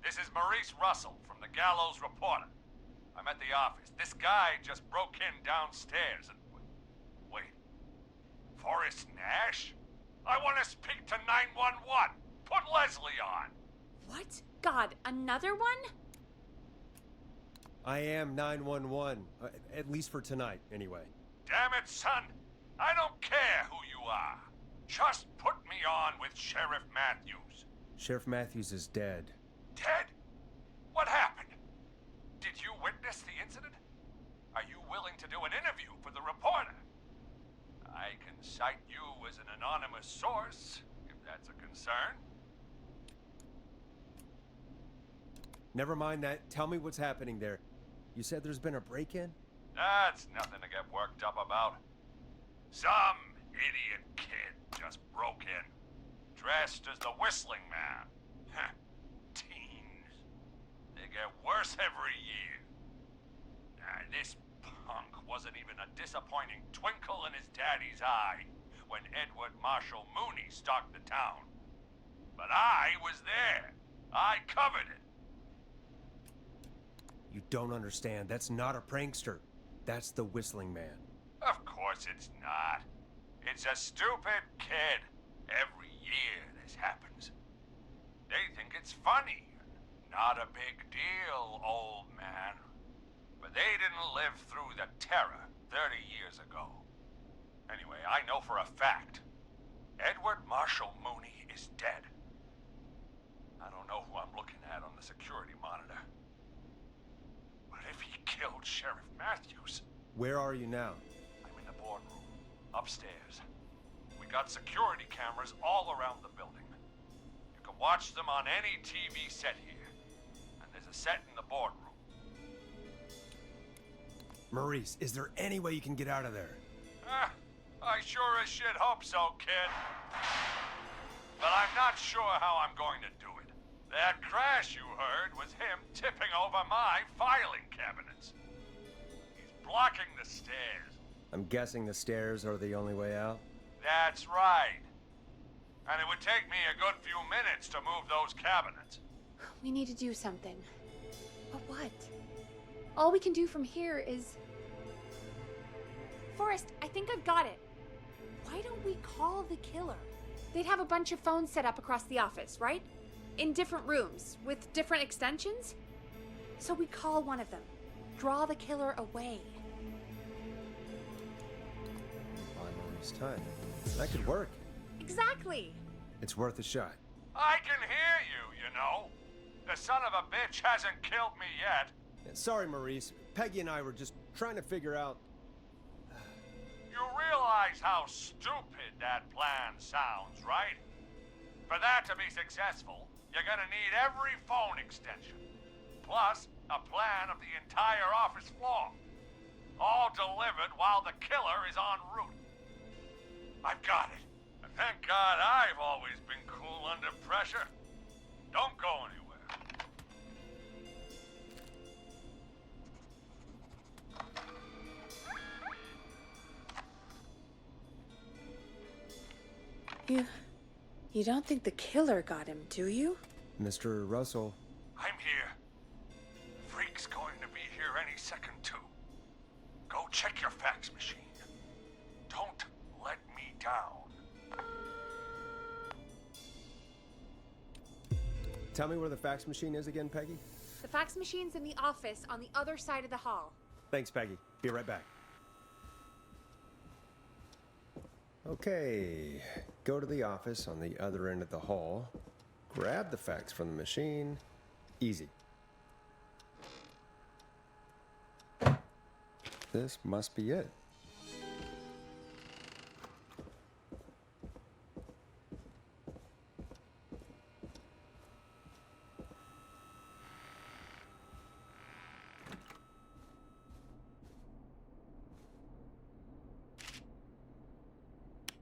This is Maurice Russell from the Gallows Reporter. I'm at the office. This guy just broke in downstairs and... Wait. Forrest Nash? I want to speak to 911. Put Leslie on. What? God, another one? I am 911, at least for tonight, anyway. Damn it, son. I don't care who you are. Just put me on with Sheriff Matthews. Sheriff Matthews is dead. Dead? What happened? Did you witness the incident? Are you willing to do an interview for the reporter? I can cite you as an anonymous source, if that's a concern. Never mind that. Tell me what's happening there. You said there's been a break-in? That's nothing to get worked up about. Some idiot kid just broke in, dressed as the Whistling Man. Heh, teens. They get worse every year. This punk wasn't even a disappointing twinkle in his daddy's eye when Edward Marshall Mooney stalked the town. But I was there. I covered it. You don't understand. That's not a prankster. That's the Whistling Man. Of course it's not. It's a stupid kid. Every year this happens. They think it's funny. Not a big deal, old man. But they didn't live through the terror 30 years ago. Anyway, I know for a fact, Edward Marshall Mooney is dead. I don't know who I'm looking at on the security monitor. But if he killed Sheriff Matthews... Where are you now? I'm in the boardroom, upstairs. We got security cameras all around the building. You can watch them on any TV set here. And there's a set in the boardroom. Maurice, is there any way you can get out of there? I sure as shit hope so, kid. But I'm not sure how I'm going to do it. That crash you heard was him tipping over my filing cabinets. He's blocking the stairs. I'm guessing the stairs are the only way out? That's right. And it would take me a good few minutes to move those cabinets. We need to do something. But what? All we can do from here is... Forrest, I think I've got it. Why don't we call the killer? They'd have a bunch of phones set up across the office, right? In different rooms, with different extensions? So we call one of them. Draw the killer away. Buy Maurice time. That could work. Exactly! It's worth a shot. I can hear you, you know. The son of a bitch hasn't killed me yet. Sorry, Maurice. Peggy and I were just trying to figure out... You realize how stupid that plan sounds, right? For that to be successful, you're gonna need every phone extension. Plus, a plan of the entire office floor. All delivered while the killer is en route. I've got it. And thank God I've always been cool under pressure. Don't go anywhere. You don't think the killer got him, do you? Mr. Russell, I'm here. The freak's going to be here any second, too. Go check your fax machine. Don't let me down. tell me where the fax machine is again, Peggy? The fax machine's in the office on the other side of the hall. Thanks, Peggy. Be right back. Okay, go to the office on the other end of the hall. Grab the fax from the machine. Easy. This must be it.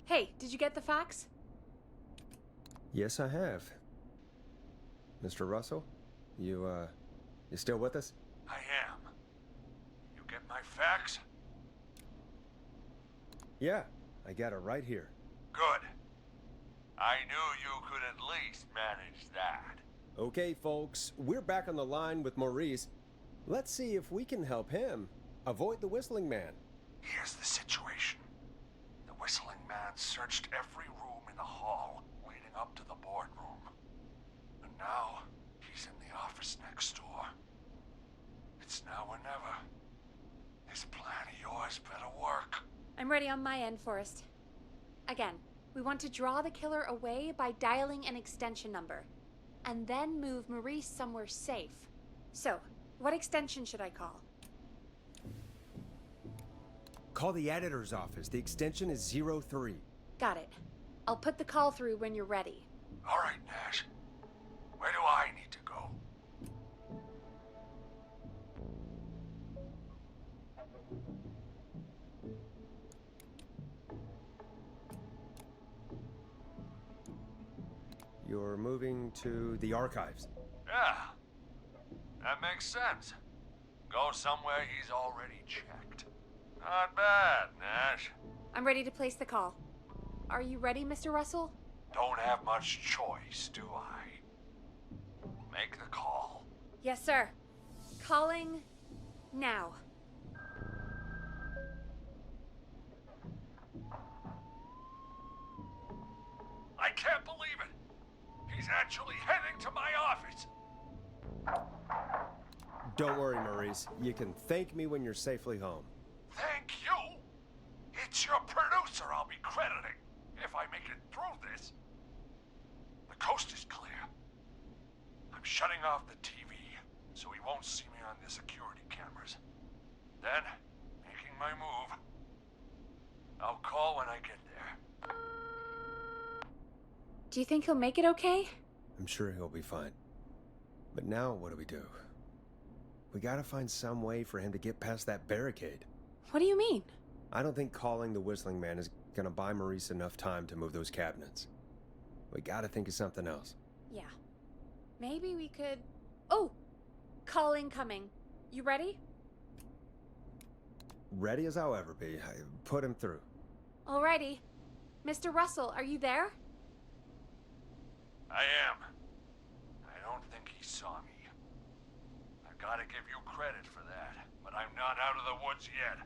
Hey, did you get the fax? Yes, I have. Mr. Russell, you still with us? I am. You get my fax? Yeah, I got it right here. Good. I knew you could at least manage that. Okay, folks, we're back on the line with Maurice. Let's see if we can help him avoid the Whistling Man. Here's the situation. The Whistling Man searched every room in the hall leading up to the boardroom. And now, he's in the office next door. It's now or never. This plan of yours better work. I'm ready on my end, Forrest. Again, we want to draw the killer away by dialing an extension number, and then move Maurice somewhere safe. So, what extension should I call? Call the editor's office. The extension is 03. Got it. I'll put the call through when you're ready. All right, Nash. Where do I need to go? You're moving to the archives. Yeah. That makes sense. Go somewhere he's already checked. Not bad, Nash. I'm ready to place the call. Are you ready, Mr. Russell? Don't have much choice, do I? Make the call. Yes, sir. Calling now. I can't believe it. He's actually heading to my office. Don't worry, Maurice. You can thank me when you're safely home. Thank you. It's your producer I'll be crediting if I make it through this. The coast is clear. I'm shutting off the TV so he won't see me on the security cameras. Then, making my move. I'll call when I get there. Do you think he'll make it okay? I'm sure he'll be fine. But now, what do? We gotta find some way for him to get past that barricade. What do you mean? I don't think calling the Whistling Man is gonna buy Maurice enough time to move those cabinets. We gotta think of something else. Yeah. Maybe we could... Oh! Call incoming. You ready? Ready as I'll ever be. Put him through. Alrighty. Mr. Russell, are you there? I am. I don't think he saw me. I've got to give you credit for that, but I'm not out of the woods yet.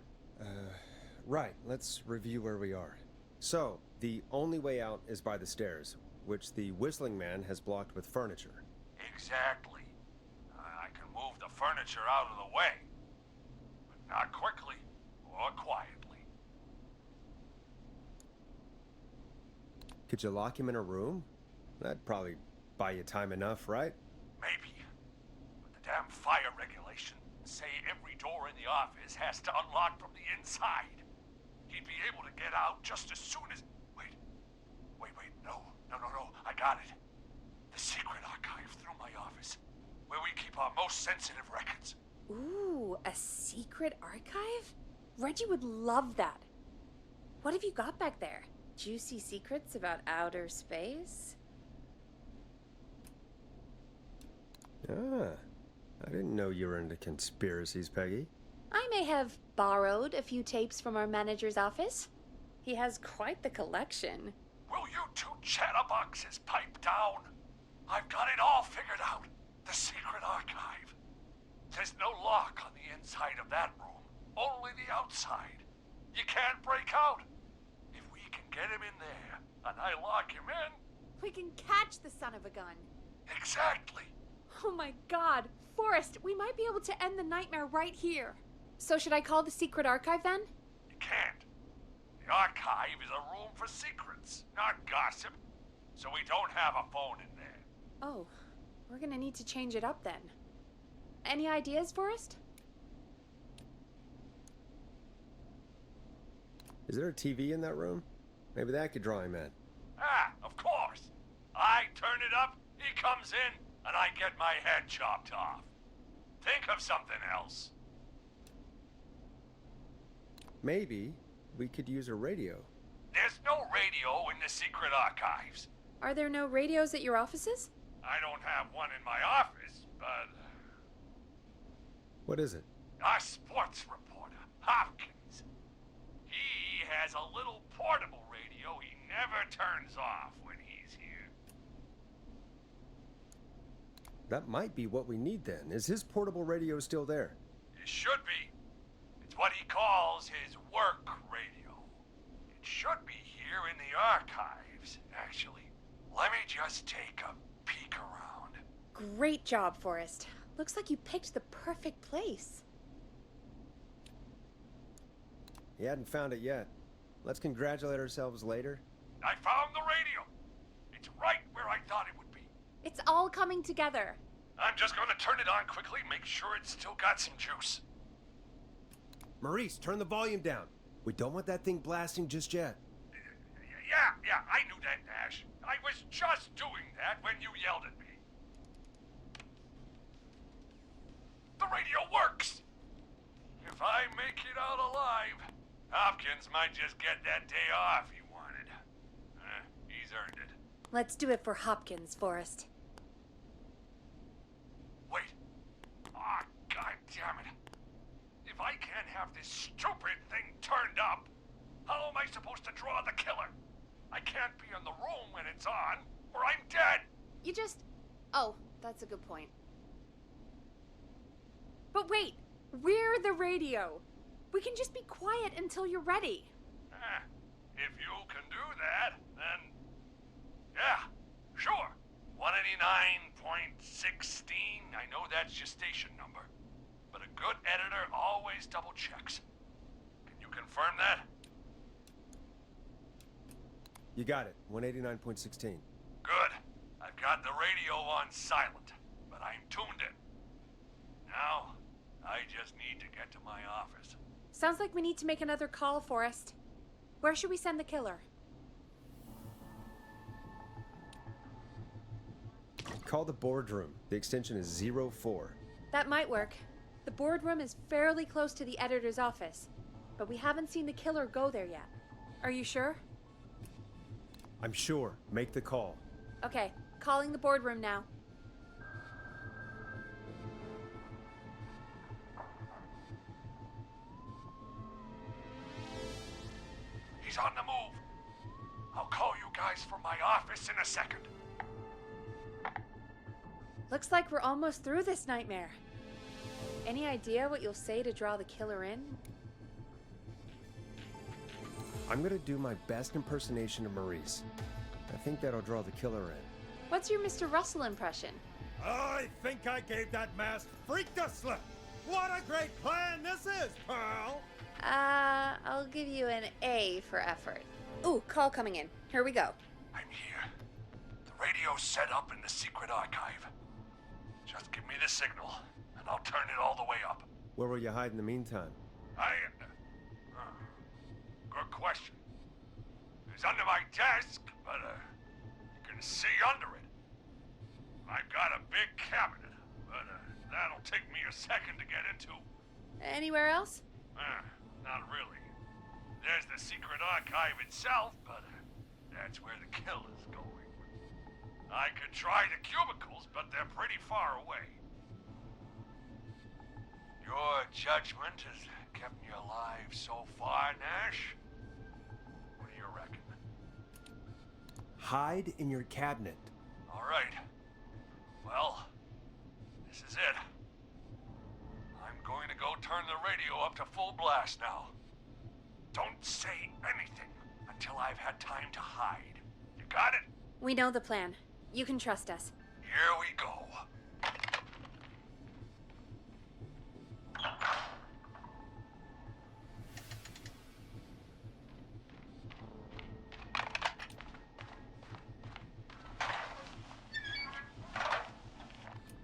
Right, let's review where we are. So, the only way out is by the stairs, which the whistling man has blocked with furniture. Exactly. I can move the furniture out of the way, but not quickly or quietly. Could you lock him in a room? That'd probably buy you time enough, right? Maybe. But the damn fire regulations say every door in the office has to unlock from the inside. He'd be able to get out just as soon as... Wait. No. I got it. The secret archive through my office, where we keep our most sensitive records. Ooh, a secret archive? Reggie would love that. What have you got back there? Juicy secrets about outer space? Ah, I didn't know you were into conspiracies, Peggy. I may have borrowed a few tapes from our manager's office. He has quite the collection. Will you two chatterboxes pipe down? I've got it all figured out. The secret archive. There's no lock on the inside of that room, only the outside. You can't break out. If we can get him in there, and I lock him in... We can catch the son of a gun. Exactly. Oh my god, Forrest, we might be able to end the nightmare right here. So should I call the secret archive then? You can't. The archive is a room for secrets, not gossip. So we don't have a phone in there. Oh, we're gonna need to change it up then. Any ideas, Forrest? Is there a TV in that room? Maybe that could draw him in. Ah, of course. I turn it up, he comes in, and I get my head chopped off. Think of something else. Maybe we could use a radio. There's no radio in the secret archives. Are there no radios at your offices? I don't have one in my office, but... What is it? Our sports reporter, Hopkins. He has a little portable radio he never turns off when he's here. That might be what we need then. Is his portable radio still there? It should be. It's what he calls his work radio. It should be here in the archives, actually. Let me just take a peek around. Great job, Forrest. Looks like you picked the perfect place. He hadn't found it yet. Let's congratulate ourselves later. I found the radio. It's right where I thought it would be. It's all coming together. I'm just going to turn it on quickly, make sure it's still got some juice. Maurice, turn the volume down. We don't want that thing blasting just yet. Yeah, I knew that, Nash. I was just doing that when you yelled at me. The radio works! If I make it out alive, Hopkins might just get that day off he wanted. He's earned it. Let's do it for Hopkins, Forrest. Wait. Ah, God damn it. If I can't have this stupid thing turned up, how am I supposed to draw the killer? I can't be in the room when it's on, or I'm dead. You just... Oh, that's a good point. But wait, we're the radio. We can just be quiet until you're ready. If you can do that, then... Yeah, sure. 189.16, I know that's your station number. But a good editor always double checks. Can you confirm that? You got it. 189.16. Good. I've got the radio on silent, but I'm tuned in. Now, I just need to get to my office. Sounds like we need to make another call, Forrest. Where should we send the killer? Call the boardroom. The extension is 04. That might work. The boardroom is fairly close to the editor's office, but we haven't seen the killer go there yet. Are you sure? I'm sure. Make the call. Okay, calling the boardroom now. He's on the move. I'll call you guys from my office in a second. Looks like we're almost through this nightmare. Any idea what you'll say to draw the killer in? I'm gonna do my best impersonation of Maurice. I think that'll draw the killer in. What's your Mr. Russell impression? I think I gave that masked freak the slip. What a great plan this is, pal! I'll give you an A for effort. Ooh, call coming in. Here we go. I'm here. The radio's set up in the secret archive. Just give me the signal, and I'll turn it all the way up. Where will you hide in the meantime? Good question. It's under my desk, but, you can see under it. I've got a big cabinet, but, that'll take me a second to get into. Anywhere else? Not really. There's the secret archive itself, but, that's where the killer's going. I could try the cubicles, but they're pretty far away. Your judgment has kept me alive so far, Nash. What do you reckon? Hide in your cabinet. All right. Well, this is it. I'm going to go turn the radio up to full blast now. Don't say anything until I've had time to hide. You got it? We know the plan. You can trust us. Here we go.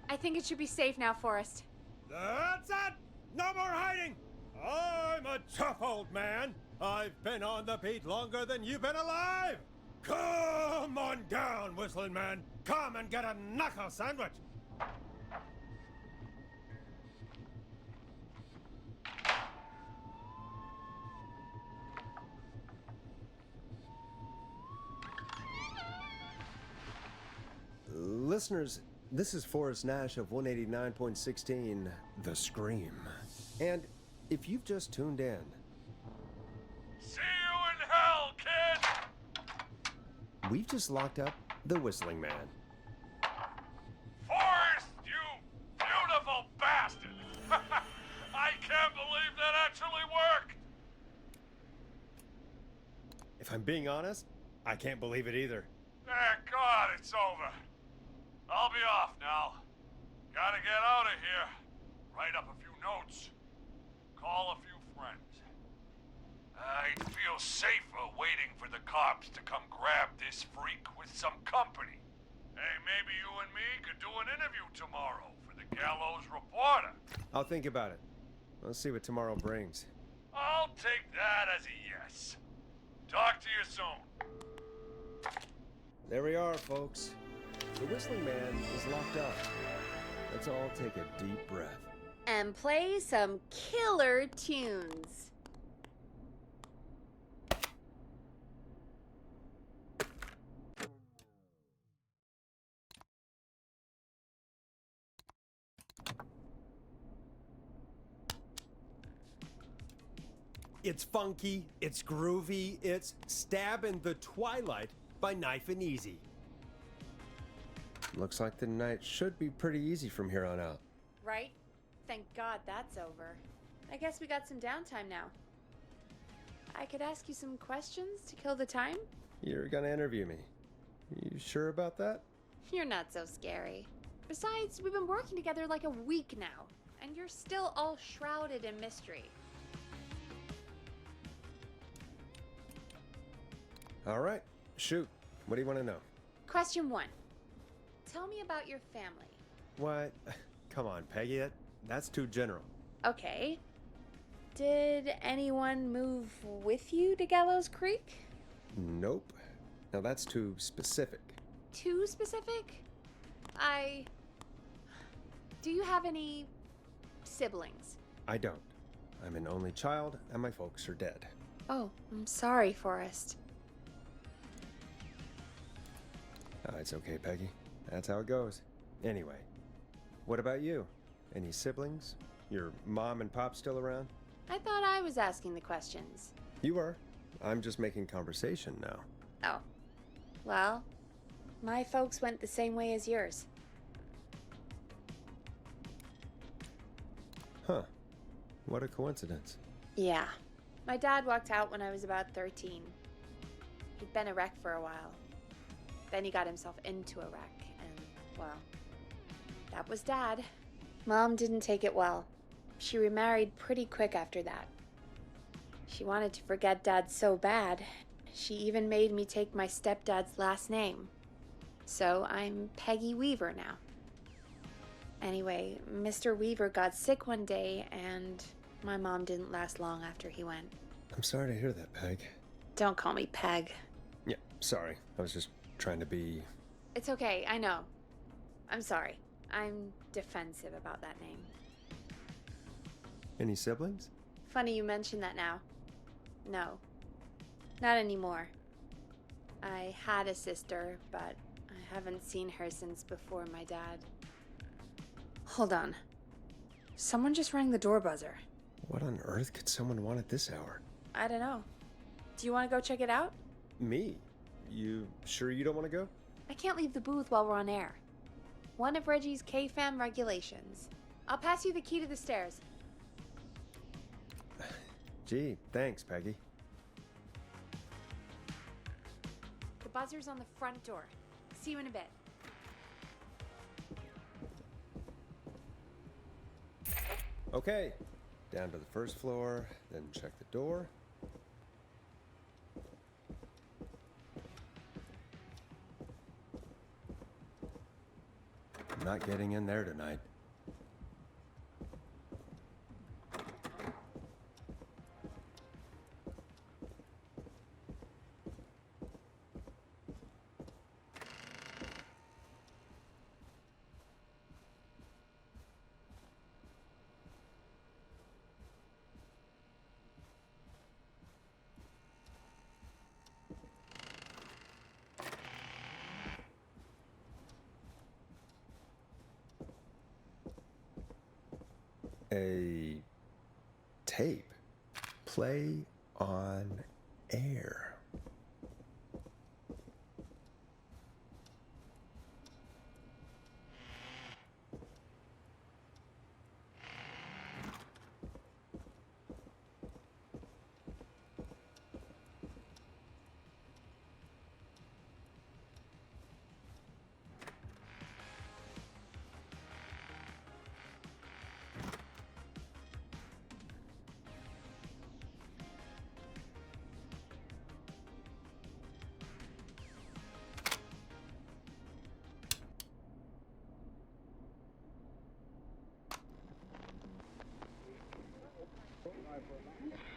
I think it should be safe now, Forrest. That's it! No more hiding! I'm a tough old man. I've been on the beat longer than you've been alive! Come on down, Whistling Man. Come and get a knuckle sandwich. Listeners, this is Forrest Nash of 189.16, The Scream. And if you've just tuned in, See you in hell, kid! we've just locked up the Whistling Man. Forrest, you beautiful bastard! I can't believe that actually worked! If I'm being honest, I can't believe it either. Thank God it's over. I'll be off now. Gotta get out of here. Write up a few notes. Call a few friends. I'd feel safer waiting for the cops to come grab this freak with some company. Hey, maybe you and me could do an interview tomorrow for the Gallows Reporter. I'll think about it. Let's see what tomorrow brings. I'll take that as a yes. Talk to you soon. There we are, folks. The Whistling Man is locked up. Let's all take a deep breath. And play some killer tunes. It's funky, it's groovy, it's Stab in the Twilight by Knife and Easy. Looks like the night should be pretty easy from here on out. Right? Thank God that's over. I guess we got some downtime now. I could ask you some questions to kill the time? You're gonna interview me. You sure about that? You're not so scary. Besides, we've been working together like a week now, and you're still all shrouded in mystery. All right, shoot. What do you want to know? Question 1. Tell me about your family. What? Come on, Peggy. That's too general. Okay. Did anyone move with you to Gallows Creek? Nope. Now that's too specific. Too specific? Do you have any siblings? I don't. I'm an only child, and my folks are dead. Oh, I'm sorry, Forrest. Oh, it's okay, Peggy. That's how it goes. Anyway, what about you? Any siblings? Your mom and pop still around? I thought I was asking the questions. You are. I'm just making conversation now. Oh. Well, my folks went the same way as yours. Huh. What a coincidence. Yeah. My dad walked out when I was about 13. He'd been a wreck for a while. Then he got himself into a wreck, and, well, that was Dad. Mom didn't take it well. She remarried pretty quick after that. She wanted to forget Dad so bad, she even made me take my stepdad's last name. So I'm Peggy Weaver now. Anyway, Mr. Weaver got sick one day, and my mom didn't last long after he went. I'm sorry to hear that, Peg. Don't call me Peg. Yeah, sorry. I was just trying to be... It's okay, I know. I'm sorry. I'm defensive about that name. Any siblings? Funny you mention that now. No. Not anymore. I had a sister, but I haven't seen her since before my dad. Hold on. Someone just rang the door buzzer. What on earth could someone want at this hour? I don't know. Do you want to go check it out? Me? You sure you don't want to go? I can't leave the booth while we're on air. One of Reggie's K-Fam regulations. I'll pass you the key to the stairs. Gee, thanks, Peggy. The buzzer's on the front door. See you in a bit. Okay, down to the first floor, then check the door. I'm not getting in there tonight. A tape. Play on air.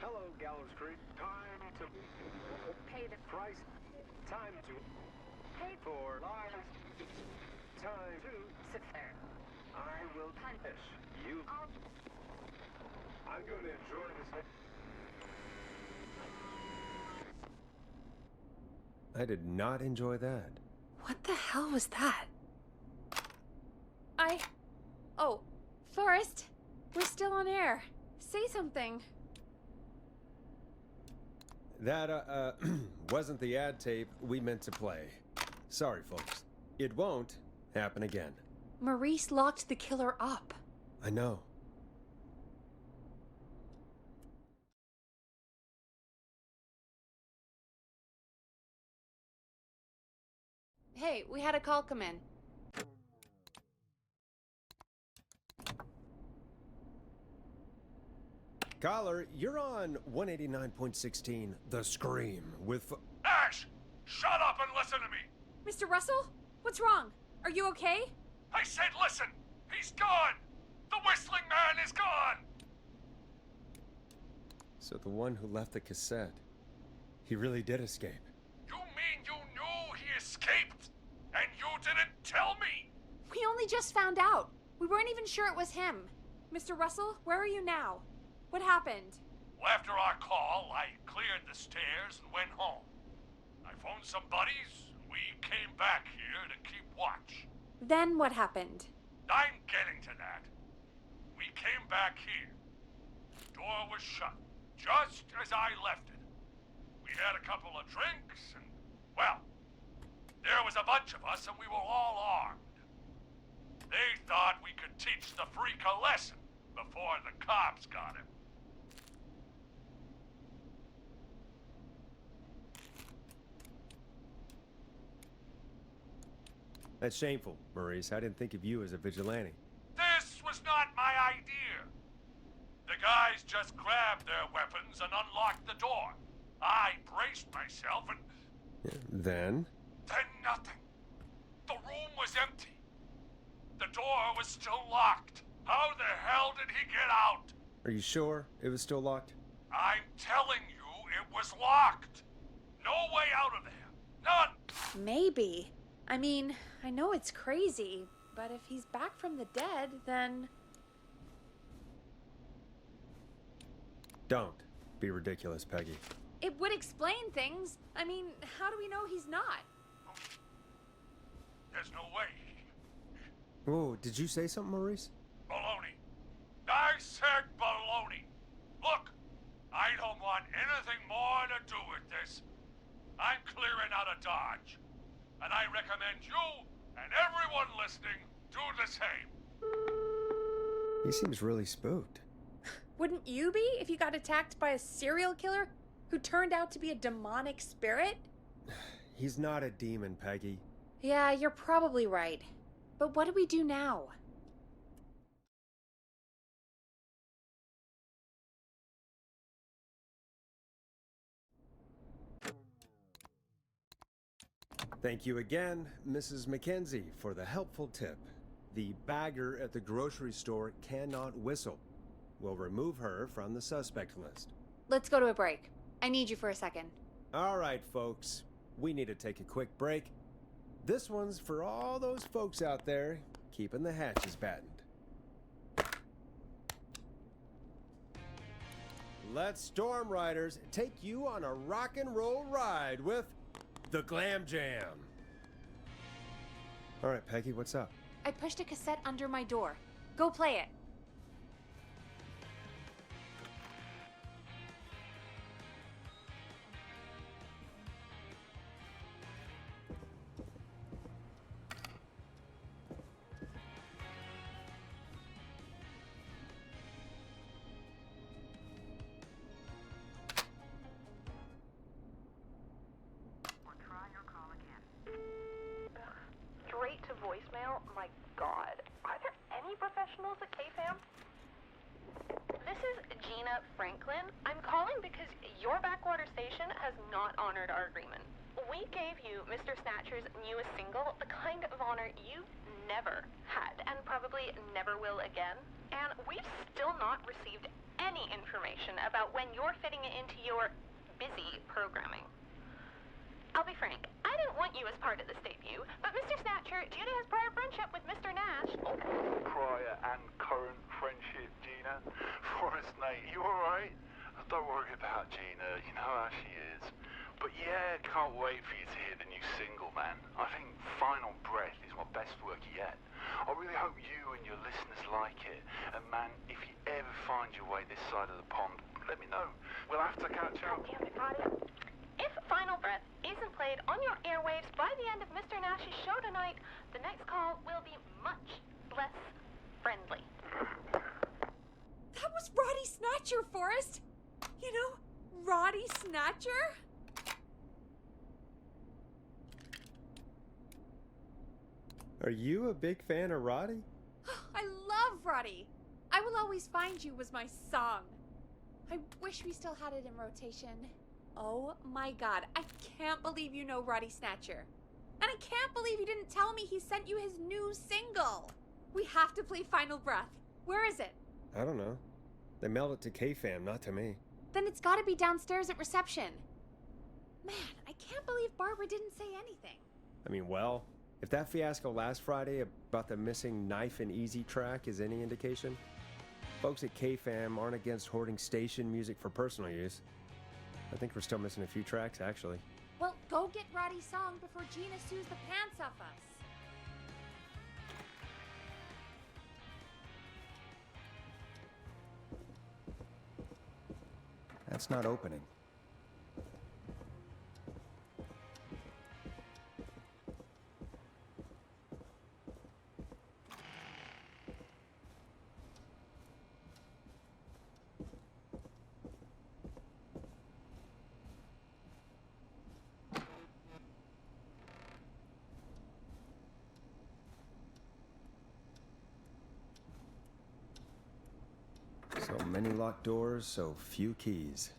Hello, Gallows Creek. Time to pay the price. Time to pay for lives. Time to sit there. I will punish you. I'm going to enjoy this. I did not enjoy that. What the hell was that? Oh, Forrest, we're still on air. Say something. That, wasn't the ad tape we meant to play. Sorry, folks. It won't happen again. Maurice locked the killer up. I know. Hey, we had a call come in. Caller, you're on 189.16, The Scream, with... Ash! Shut up and listen to me! Mr. Russell? What's wrong? Are you okay? I said listen! He's gone! The whistling man is gone! So the one who left the cassette, he really did escape. You mean you knew he escaped? And you didn't tell me? We only just found out. We weren't even sure it was him. Mr. Russell, where are you now? What happened? Well, after our call, I cleared the stairs and went home. I phoned some buddies, and we came back here to keep watch. Then what happened? I'm getting to that. We came back here. The door was shut, just as I left it. We had a couple of drinks, and, well, there was a bunch of us, and we were all armed. They thought we could teach the freak a lesson before the else got him. That's shameful, Maurice. I didn't think of you as a vigilante. This was not my idea. The guys just grabbed their weapons and unlocked the door. I braced myself and... Then? Then nothing. The room was empty. The door was still locked. How the hell did he get out? Are you sure it was still locked? I'm telling you, it was locked. No way out of there. None. Maybe. I mean, I know it's crazy, but if he's back from the dead, then... Don't be ridiculous, Peggy. It would explain things. I mean, how do we know he's not? There's no way. Whoa, did you say something, Maurice? Baloney. I said baloney. Look, I don't want anything more to do with this. I'm clearing out of Dodge. And I recommend you and everyone listening do the same. He seems really spooked. Wouldn't you be if you got attacked by a serial killer who turned out to be a demonic spirit? He's not a demon, Peggy. Yeah, you're probably right. But what do we do now? Thank you again, Mrs. Mackenzie, for the helpful tip. The bagger at the grocery store cannot whistle. We'll remove her from the suspect list. Let's go to a break. I need you for a second. All right, folks. We need to take a quick break. This one's for all those folks out there keeping the hatches battened. Let Storm Riders take you on a rock and roll ride with the Glam Jam. All right, Peggy, what's up? I pushed a cassette under my door. Go play it. Straight to voicemail? My God. Are there any professionals at KFAM? This is Gina Franklin. I'm calling because your backwater station has not honored our agreement. We gave you Mr. Snatcher's newest single, the kind of honor you never had and probably never will again. And we've still not received any information about when you're fitting it into your busy programming. I'll be frank, I didn't want you as part of this debut, but Mr. Snatcher, due to his prior friendship with Mr. Nash... Prior and current friendship, Gina. Forrest, mate, you alright? Don't worry about Gina, you know how she is. But yeah, can't wait for you to hear the new single, man. I think Final Breath is my best work yet. I really hope you and your listeners like it. And man, if you ever find your way this side of the pond, let me know. We'll have to catch up. Damn it, Roddy. If Final Breath isn't played on your airwaves by the end of Mr. Nash's show tonight, the next call will be much less friendly. That was Roddy Snatcher, Forrest. You know, Roddy Snatcher? Are you a big fan of Roddy? I love Roddy. I Will Always Find You was my song. I wish we still had it in rotation. Oh my God, I can't believe you know Roddy Snatcher. And I can't believe you didn't tell me he sent you his new single. We have to play Final Breath. Where is it? I don't know. They mailed it to KFAM, not to me. Then it's gotta be downstairs at reception. Man, I can't believe Barbara didn't say anything. I mean, well, if that fiasco last Friday about the missing Knife and Easy track is any indication, folks at KFAM aren't against hoarding station music for personal use. I think we're still missing a few tracks, actually. Well, go get Roddy's song before Gina sues the pants off us. That's not opening. So many locked doors, so few keys.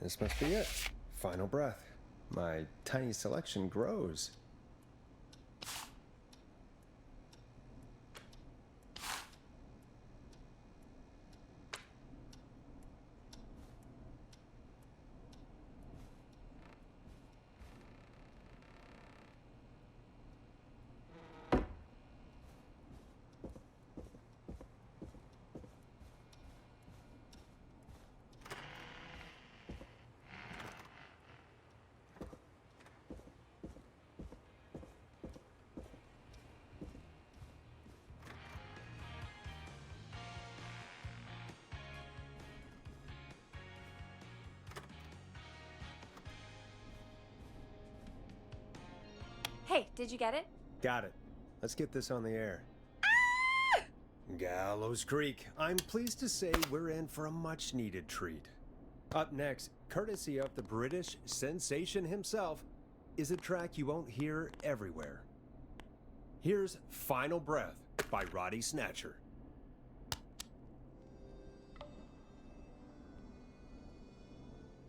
This must be it. Final breath. My tiny selection grows. Hey, did you get it? Got it. Let's get this on the air. Gallows Creek. I'm pleased to say we're in for a much-needed treat. Up next, courtesy of the British sensation himself, is a track you won't hear everywhere. Here's Final Breath by Roddy Snatcher.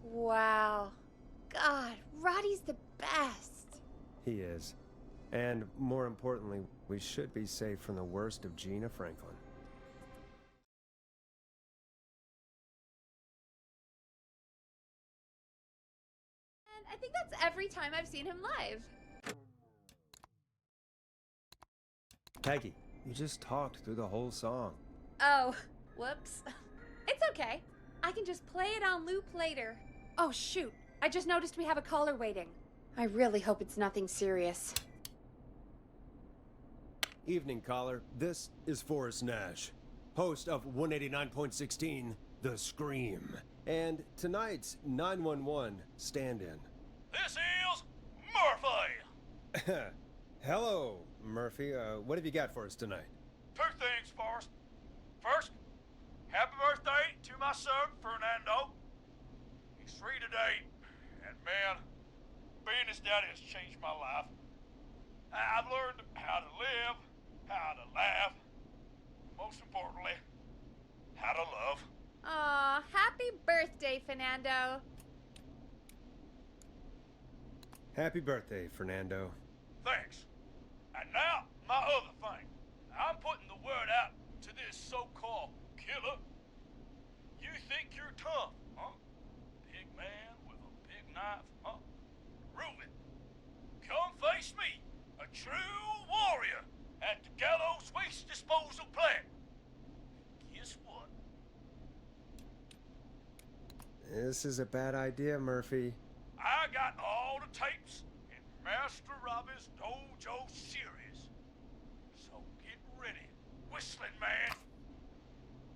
Wow. God, Roddy's the best. He is. And more importantly, we should be safe from the worst of Gina Franklin. And I think that's every time I've seen him live. Peggy, you just talked through the whole song. Oh, whoops. It's okay. I can just play it on loop later. Oh, shoot. I just noticed we have a caller waiting. I really hope it's nothing serious. Evening, caller. This is Forrest Nash, host of 189.16, The Scream, and tonight's 911 stand-in. This is Murphy! Hello, Murphy. What have you got for us tonight? Two things, Forrest. First, happy birthday to my son, Fernando. He's 3 today, and man, being his daddy has changed my life. I've learned how to live, how to laugh, most importantly, how to love. Aw, happy birthday, Fernando. Happy birthday, Fernando. Thanks. And now, my other thing. I'm putting the word out to this so-called killer. You think you're tough, huh? Big man with a big knife, huh? Prove it. Come face me, a true warrior, at the Gallows Waste Disposal Plant. Guess what? This is a bad idea, Murphy. I got all the tapes in Master Robbie's Dojo series. So get ready, whistling man.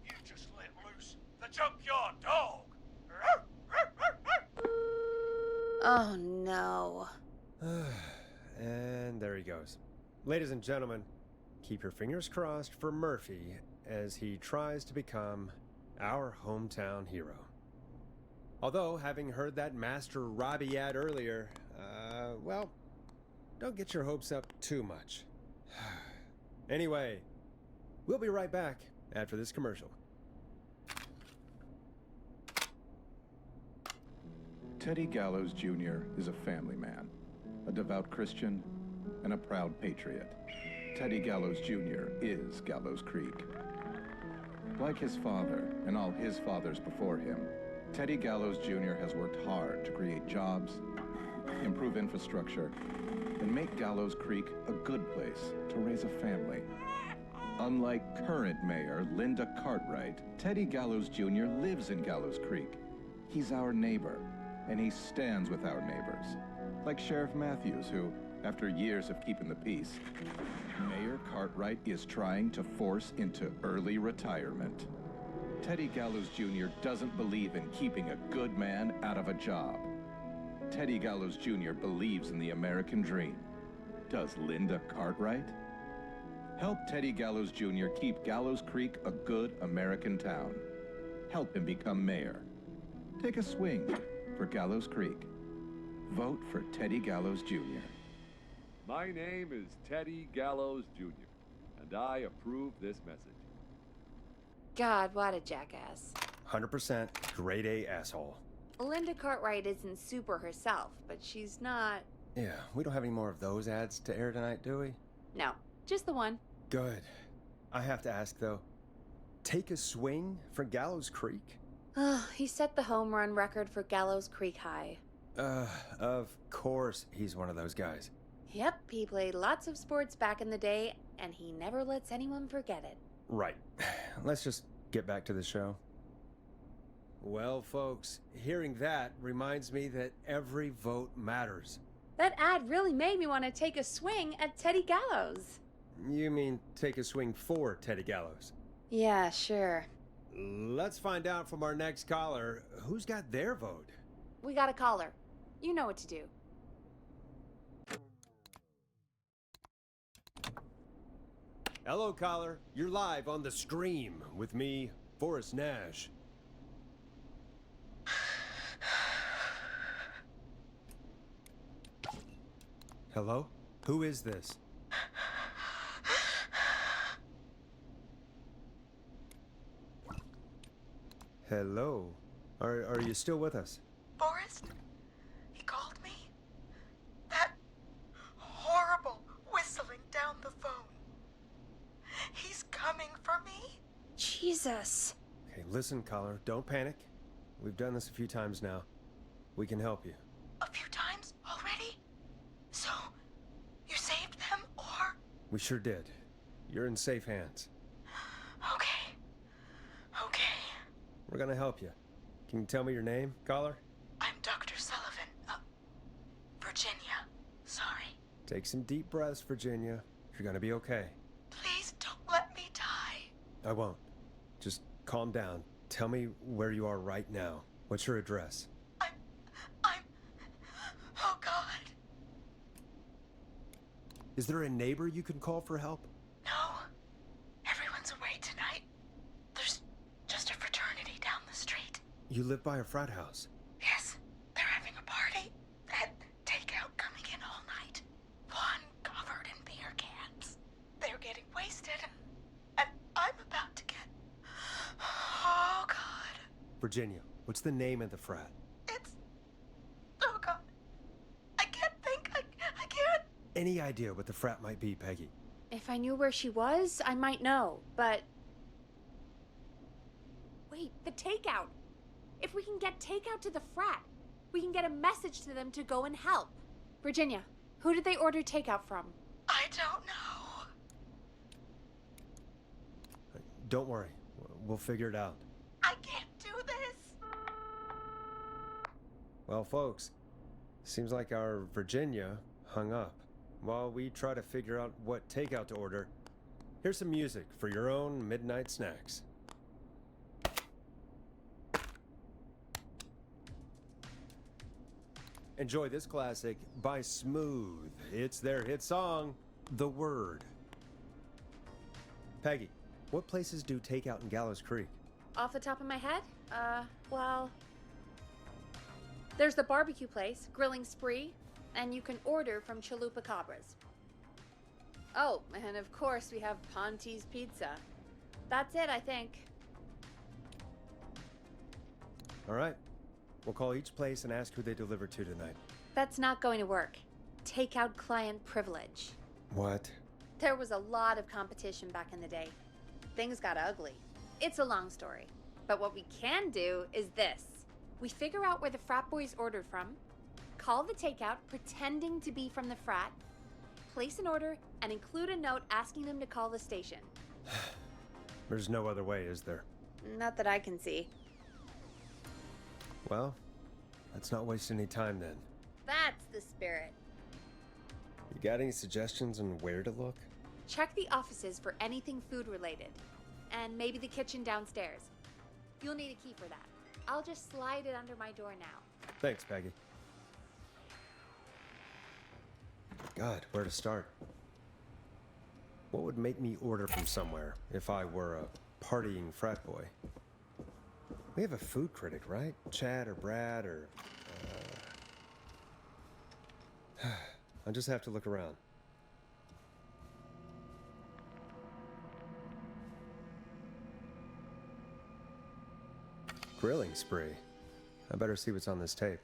You just let loose the junkyard dog. Oh, no. And there he goes. Ladies and gentlemen, keep your fingers crossed for Murphy as he tries to become our hometown hero. Although, having heard that Master Robbie ad earlier, well, don't get your hopes up too much. Anyway, we'll be right back after this commercial. Teddy Gallows Jr. is a family man, a devout Christian, and a proud patriot. Teddy Gallows Jr. is Gallows Creek. Like his father and all his fathers before him, Teddy Gallows Jr. has worked hard to create jobs, improve infrastructure, and make Gallows Creek a good place to raise a family. Unlike current mayor Linda Cartwright, Teddy Gallows Jr. lives in Gallows Creek. He's our neighbor, and he stands with our neighbors. Like Sheriff Matthews, who, after years of keeping the peace, Mayor Cartwright is trying to force into early retirement. Teddy Gallows Jr. doesn't believe in keeping a good man out of a job. Teddy Gallows Jr. believes in the American dream. Does Linda Cartwright? Help Teddy Gallows Jr. keep Gallows Creek a good American town. Help him become mayor. Take a swing for Gallows Creek. Vote for Teddy Gallows Jr. My name is Teddy Gallows Jr., and I approve this message. God, what a jackass. 100% grade A asshole. Linda Cartwright isn't super herself, but she's not... Yeah, we don't have any more of those ads to air tonight, do we? No, just the one. Good. I have to ask, though. Take a swing for Gallows Creek? He set the home run record for Gallows Creek High. Of course he's one of those guys. Yep, he played lots of sports back in the day, and he never lets anyone forget it. Right. Let's just get back to the show. Well, folks, hearing that reminds me that every vote matters. That ad really made me want to take a swing at Teddy Gallows. You mean take a swing for Teddy Gallows? Yeah, sure. Let's find out from our next caller who's got their vote. We got a caller. You know what to do. Hello, caller. You're live on the Scream with me, Forrest Nash. Hello? Who is this? Hello? Are you still with us? Forrest? He called me? That horrible whistling down the phone. He's coming for me? Jesus. Okay, listen, caller. Don't panic. We've done this a few times now. We can help you. A few times already? So, you saved them, or? We sure did. You're in safe hands. Okay. Okay. We're gonna help you. Can you tell me your name, caller? I'm Dr. Sullivan. Virginia. Sorry. Take some deep breaths, Virginia. You're gonna be okay. Please don't let me die. I won't. Just calm down. Tell me where you are right now. What's your address? Oh, God. Is there a neighbor you can call for help? No. Everyone's away tonight. There's just a fraternity down the street. You live by a frat house. Yes. They're having a party. Had takeout coming in all night. Fun covered in beer cans. They're getting wasted. And I'm about to get... Oh, God. Virginia, what's the name of the frat? It's... Oh, God. I can't think. I can't... Any idea what the frat might be, Peggy? If I knew where she was, I might know, but... Wait, the takeout! If we can get takeout to the frat, we can get a message to them to go and help. Virginia, who did they order takeout from? I don't know. Don't worry. We'll figure it out. I can't do this. Well, folks, seems like our Virginia hung up. While we try to figure out what takeout to order, here's some music for your own midnight snacks. Enjoy this classic by Smooth. It's their hit song, The Word. Peggy, what places do takeout in Gallows Creek? Off the top of my head? Well... There's the barbecue place, Grilling Spree, and you can order from Chalupa Cabras. Oh, and of course we have Ponte's Pizza. That's it, I think. All right. We'll call each place and ask who they deliver to tonight. That's not going to work. Takeout client privilege. What? There was a lot of competition back in the day. Things got ugly. It's a long story. But what we can do is this. We figure out where the frat boys ordered from, call the takeout pretending to be from the frat, place an order, and include a note asking them to call the station. There's no other way, is there? Not that I can see. Well, let's not waste any time then. That's the spirit. You got any suggestions on where to look? Check the offices for anything food related. And maybe the kitchen downstairs. You'll need a key for that. I'll just slide it under my door now. Thanks, Peggy. God, where to start? What would make me order from somewhere if I were a partying frat boy? We have a food critic, right? Chad or Brad or... I'll just have to look around. Grilling spree. I better see what's on this tape.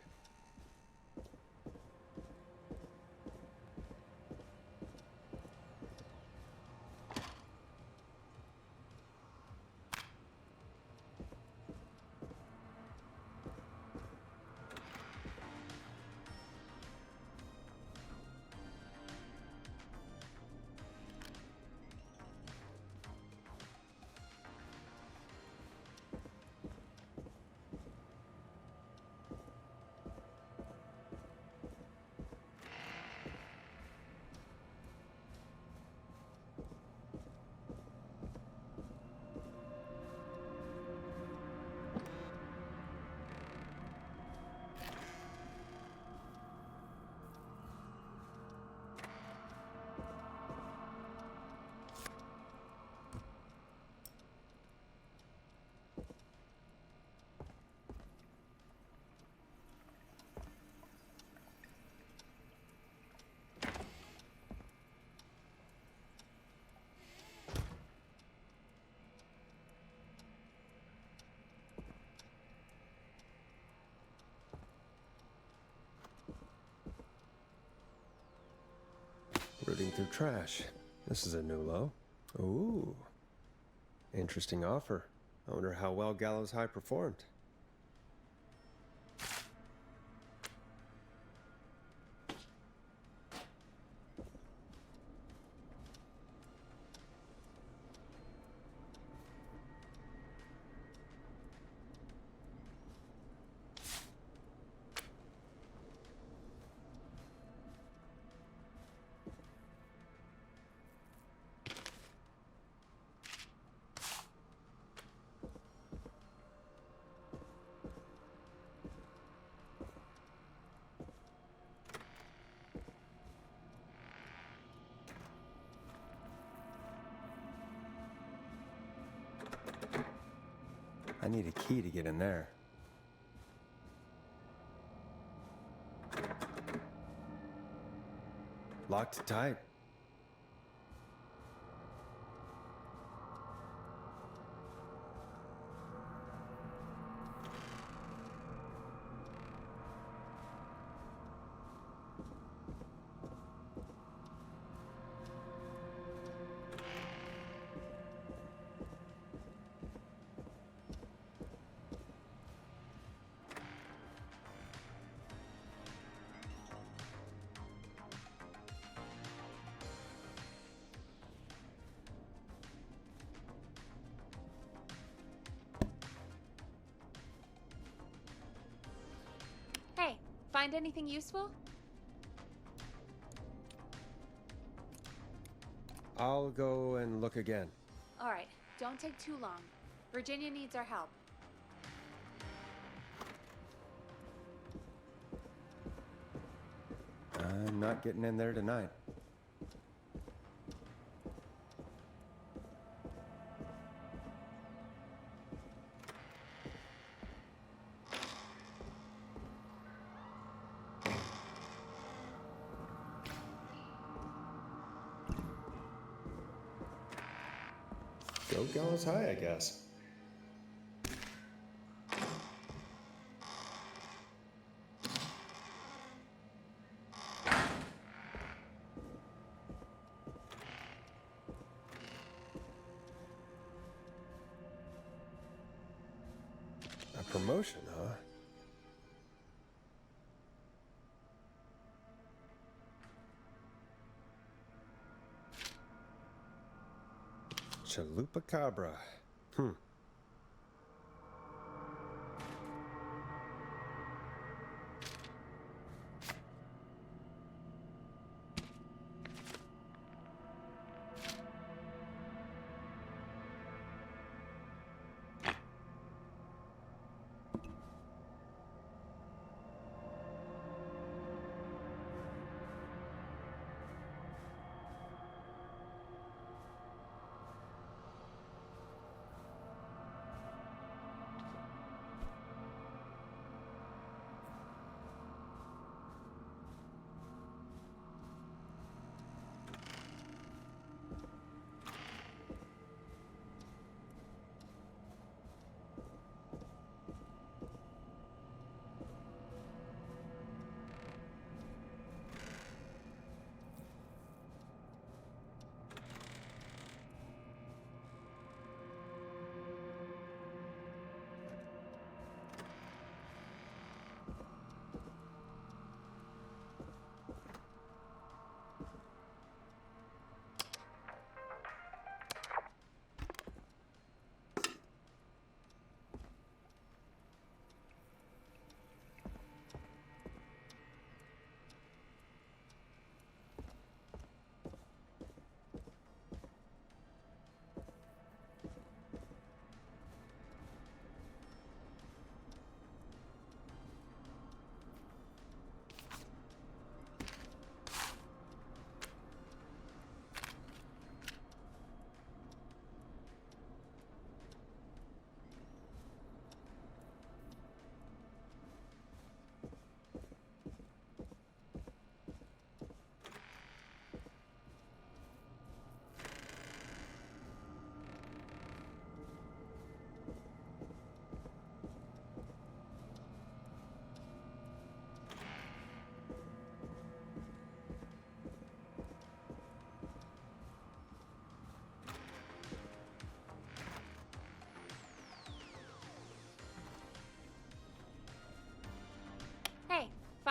Rooting through trash. This is a new low. Ooh. Interesting offer. I wonder how well Gallows High performed. I need a key to get in there. Locked tight. Hey, find anything useful? I'll go and look again. All right, don't take too long. Virginia needs our help. I'm not getting in there tonight. Go Gallows High, I guess. A promotion, huh? Chalupa Cabra.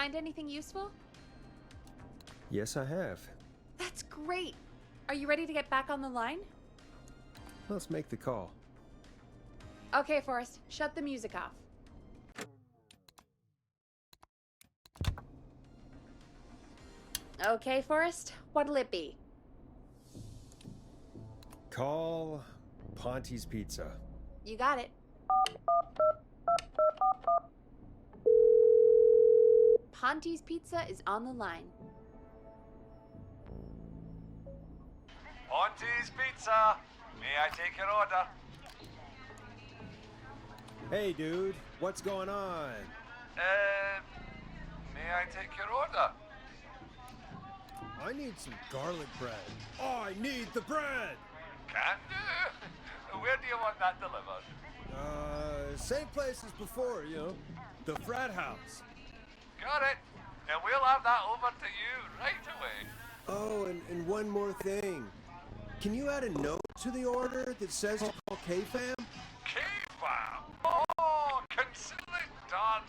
Find anything useful? Yes, I have. That's great. Are you ready to get back on the line? Let's make the call. Okay, Forrest, shut the music off. Okay, Forrest, what'll it be? Call Ponte's Pizza. You got it. Ponte's Pizza is on the line. Ponte's Pizza. May I take your order? Hey, dude, what's going on? May I take your order? I need some garlic bread. I need the bread! Can do. Where do you want that delivered? Same place as before, you know. The frat house. Got it. And we'll have that over to you right away. Oh, and one more thing. Can you add a note to the order that says to call K-Fam? K-Fam. Oh, consider it done.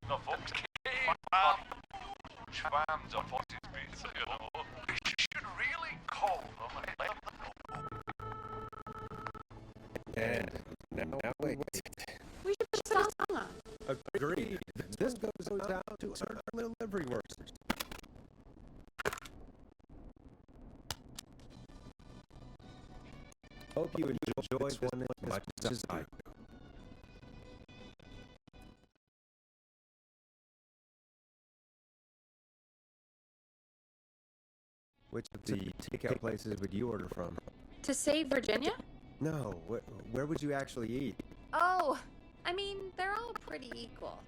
The folks K-Fam. Fams on Ponte's Pizza, you know. You should really call them and let them know. And now wait. We should put a song on. Agreed. This goes out to our delivery workers. Hope you enjoy this one as much as I do. Which of the takeout places would you order from? To save Virginia? No, where would you actually eat? Oh, I mean, they're all pretty equal.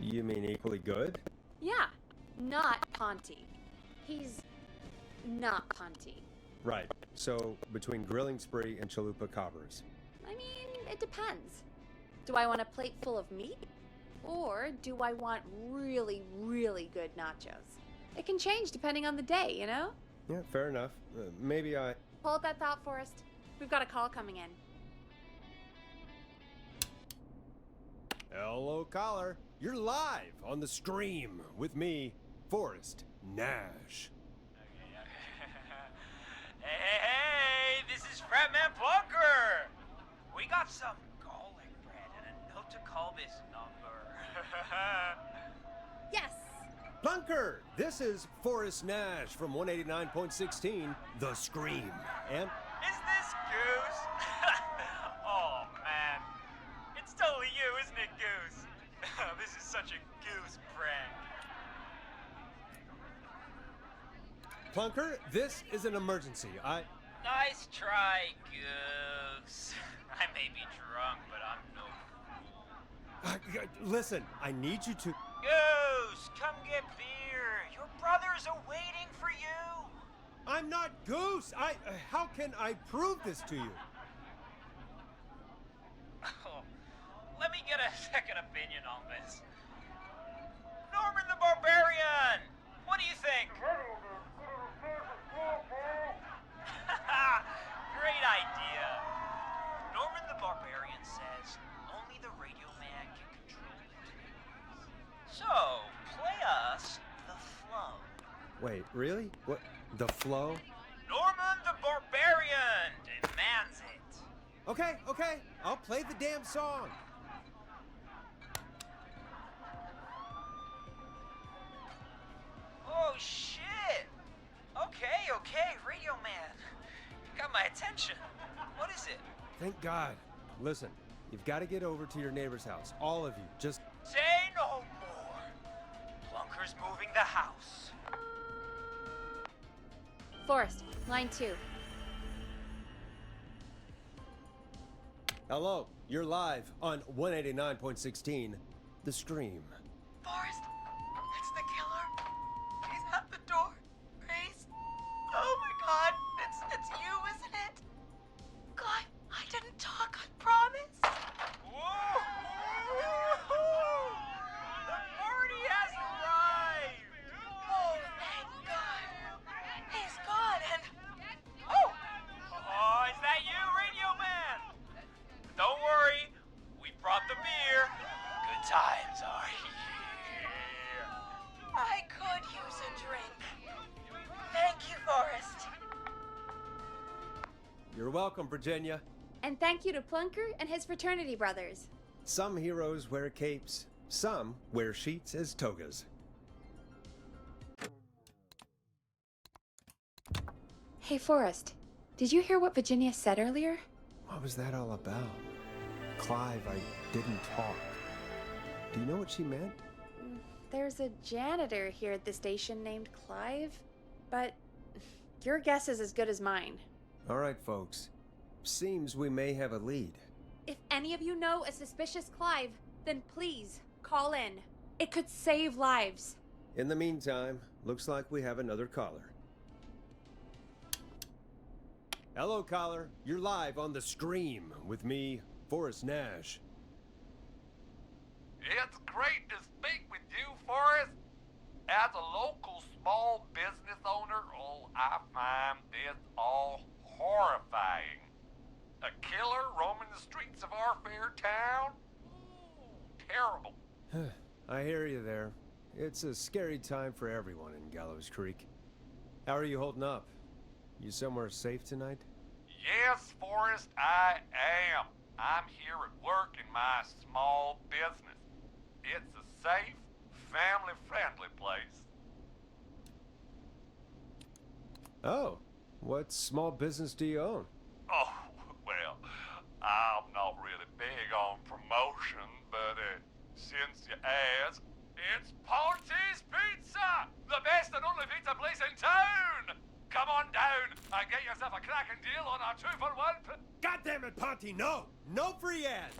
You mean equally good? Yeah, not Ponte. He's not Ponte. Right. So, between Grilling Spree and Chalupa Cobbers. I mean, it depends. Do I want a plate full of meat? Or do I want really, really good nachos? It can change depending on the day, you know? Yeah, fair enough. Maybe I... Hold that thought, Forrest. We've got a call coming in. Hello, caller. You're live on the Scream with me, Forrest Nash. Hey, this is Fratman Bunker. We got some garlic bread and a note to call this number. Yes. Bunker, this is Forrest Nash from 189.16, The Scream. And... Is this Goose? Oh, man. It's totally you, isn't it, Goose? This is such a Goose prank. Plunker, this is an emergency. Nice try, Goose. I may be drunk, but I'm no fool. Listen, I need you to... Goose, come get beer. Your brothers are waiting for you. I'm not Goose. How can I prove this to you? Oh, let me get a second opinion on this. Norman the Barbarian! What do you think? Great idea. Norman the Barbarian says only the radio man can control it. So, play us the flow. Wait, really? What? The flow? Norman the Barbarian demands it. Okay. I'll play the damn song. Oh, shit. Okay, radio man. You got my attention. What is it? Thank God. Listen, you've got to get over to your neighbor's house. All of you. Just... Say no more. Plunker's moving the house. Forrest, line 2. Hello, you're live on 189.16, The Scream. Forrest, it's the killer. He's at the door. Grace. Oh my God, it's you, isn't it? God, I didn't talk, I promise. Whoa! The party has arrived! Oh, thank God. He's gone and... Oh! Oh, is that you, radio man? Don't worry, we brought the beer. Good welcome, Virginia. And thank you to Plunker and his fraternity brothers. Some heroes wear capes, some wear sheets as togas. Hey, Forrest, did you hear what Virginia said earlier? What was that all about? Clive, I didn't talk. Do you know what she meant? There's a janitor here at the station named Clive, but your guess is as good as mine. All right, folks. Seems we may have a lead. If any of you know a suspicious Clive, then please call in. It could save lives. In the meantime, looks like we have another caller. Hello, caller. You're live on The Scream with me, Forrest Nash. It's great to speak with you, Forrest. As a local small business owner, I find this all horrifying. A killer roaming the streets of our fair town? Ooh, terrible. I hear you there. It's a scary time for everyone in Gallows Creek. How are you holding up? You somewhere safe tonight? Yes, Forrest, I am. I'm here at work in my small business. It's a safe, family-friendly place. Oh, what small business do you own? Oh, well, I'm not really big on promotion, but since you ask, it's Ponte's Pizza! The best and only pizza place in town! Come on down and get yourself a cracking deal on our 2-for-1. God damn it, Ponte, no! No free ads!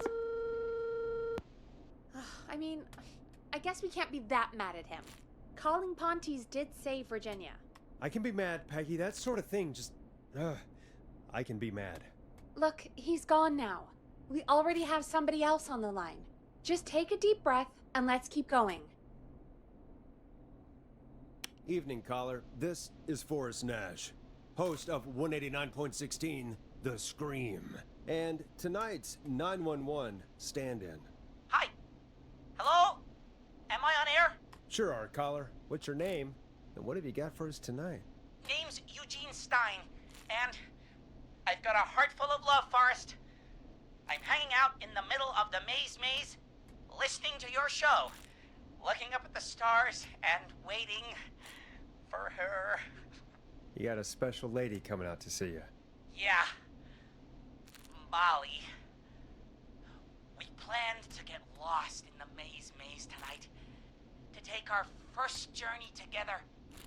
I mean, I guess we can't be that mad at him. Calling Ponte's did save Virginia. I can be mad, Peggy. That sort of thing just... I can be mad. Look, he's gone now. We already have somebody else on the line. Just take a deep breath and let's keep going. Evening, caller. This is Forrest Nash, host of 189.16, The Scream. And tonight's 911 stand-in. Hi. Hello? Am I on air? Sure are, caller. What's your name? And what have you got for us tonight? Name's Eugene Stein, and I've got a heart full of love, Forrest. I'm hanging out in the middle of the maze, listening to your show, looking up at the stars and waiting for her. You got a special lady coming out to see you. Yeah. Molly. We planned to get lost in the maze tonight, to take our first journey together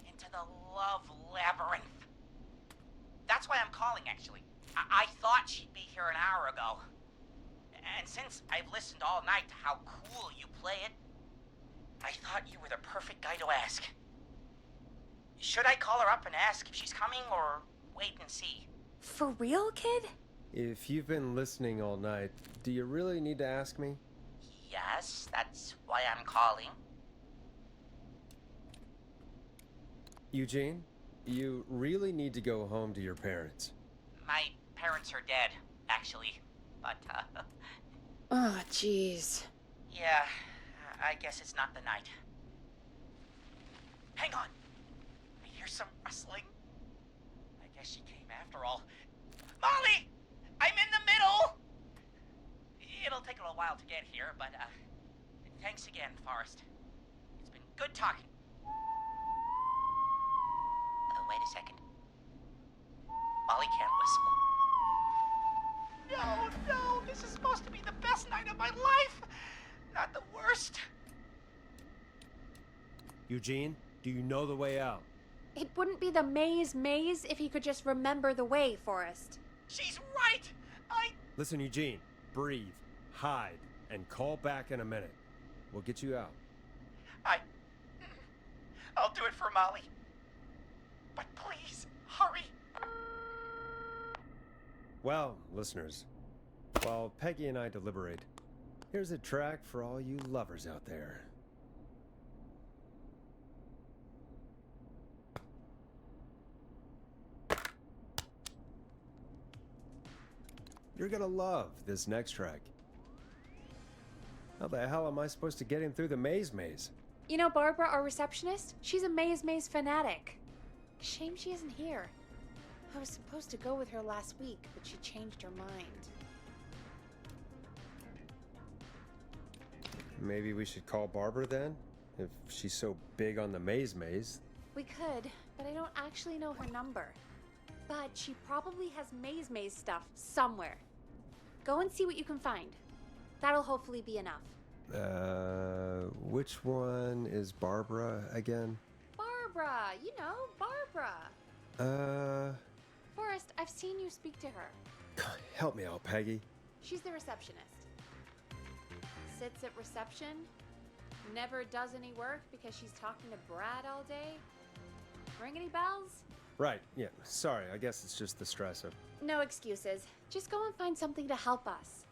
into the love labyrinth. That's why I'm calling, actually. I thought she'd be here an hour ago. And since I've listened all night to how cool you play it, I thought you were the perfect guy to ask. Should I call her up and ask if she's coming, or wait and see? For real, kid? If you've been listening all night, do you really need to ask me? Yes, that's why I'm calling. Eugene, you really need to go home to your parents. My parents are dead, actually. But, Oh, jeez. yeah, I guess it's not the night. Hang on. I hear some rustling. I guess she came after all. Molly! I'm in the middle! It'll take a little while to get here, but, thanks again, Forrest. It's been good talking. Oh, wait a second. Molly can't whistle. No, this is supposed to be the best night of my life! Not the worst. Eugene, do you know the way out? It wouldn't be the maze if he could just remember the way, Forrest. She's right! Listen, Eugene, breathe, hide, and call back in a minute. We'll get you out. I'll do it for Molly. But please, hurry. Well, listeners, while Peggy and I deliberate, here's a track for all you lovers out there. You're gonna love this next track. How the hell am I supposed to get him through the maze? You know Barbara, our receptionist? She's a maze fanatic. Shame she isn't here. I was supposed to go with her last week, but she changed her mind. Maybe we should call Barbara then? If she's so big on the maze. We could, but I don't actually know her number. But she probably has maze stuff somewhere. Go and see what you can find. That'll hopefully be enough. Which one is Barbara again? Barbara! You know, Barbara! Forrest, I've seen you speak to her. Help me out, Peggy. She's the receptionist. Sits at reception, never does any work because she's talking to Brad all day. Ring any bells? Right, yeah. Sorry, I guess it's just the stress of... No excuses. Just go and find something to help us.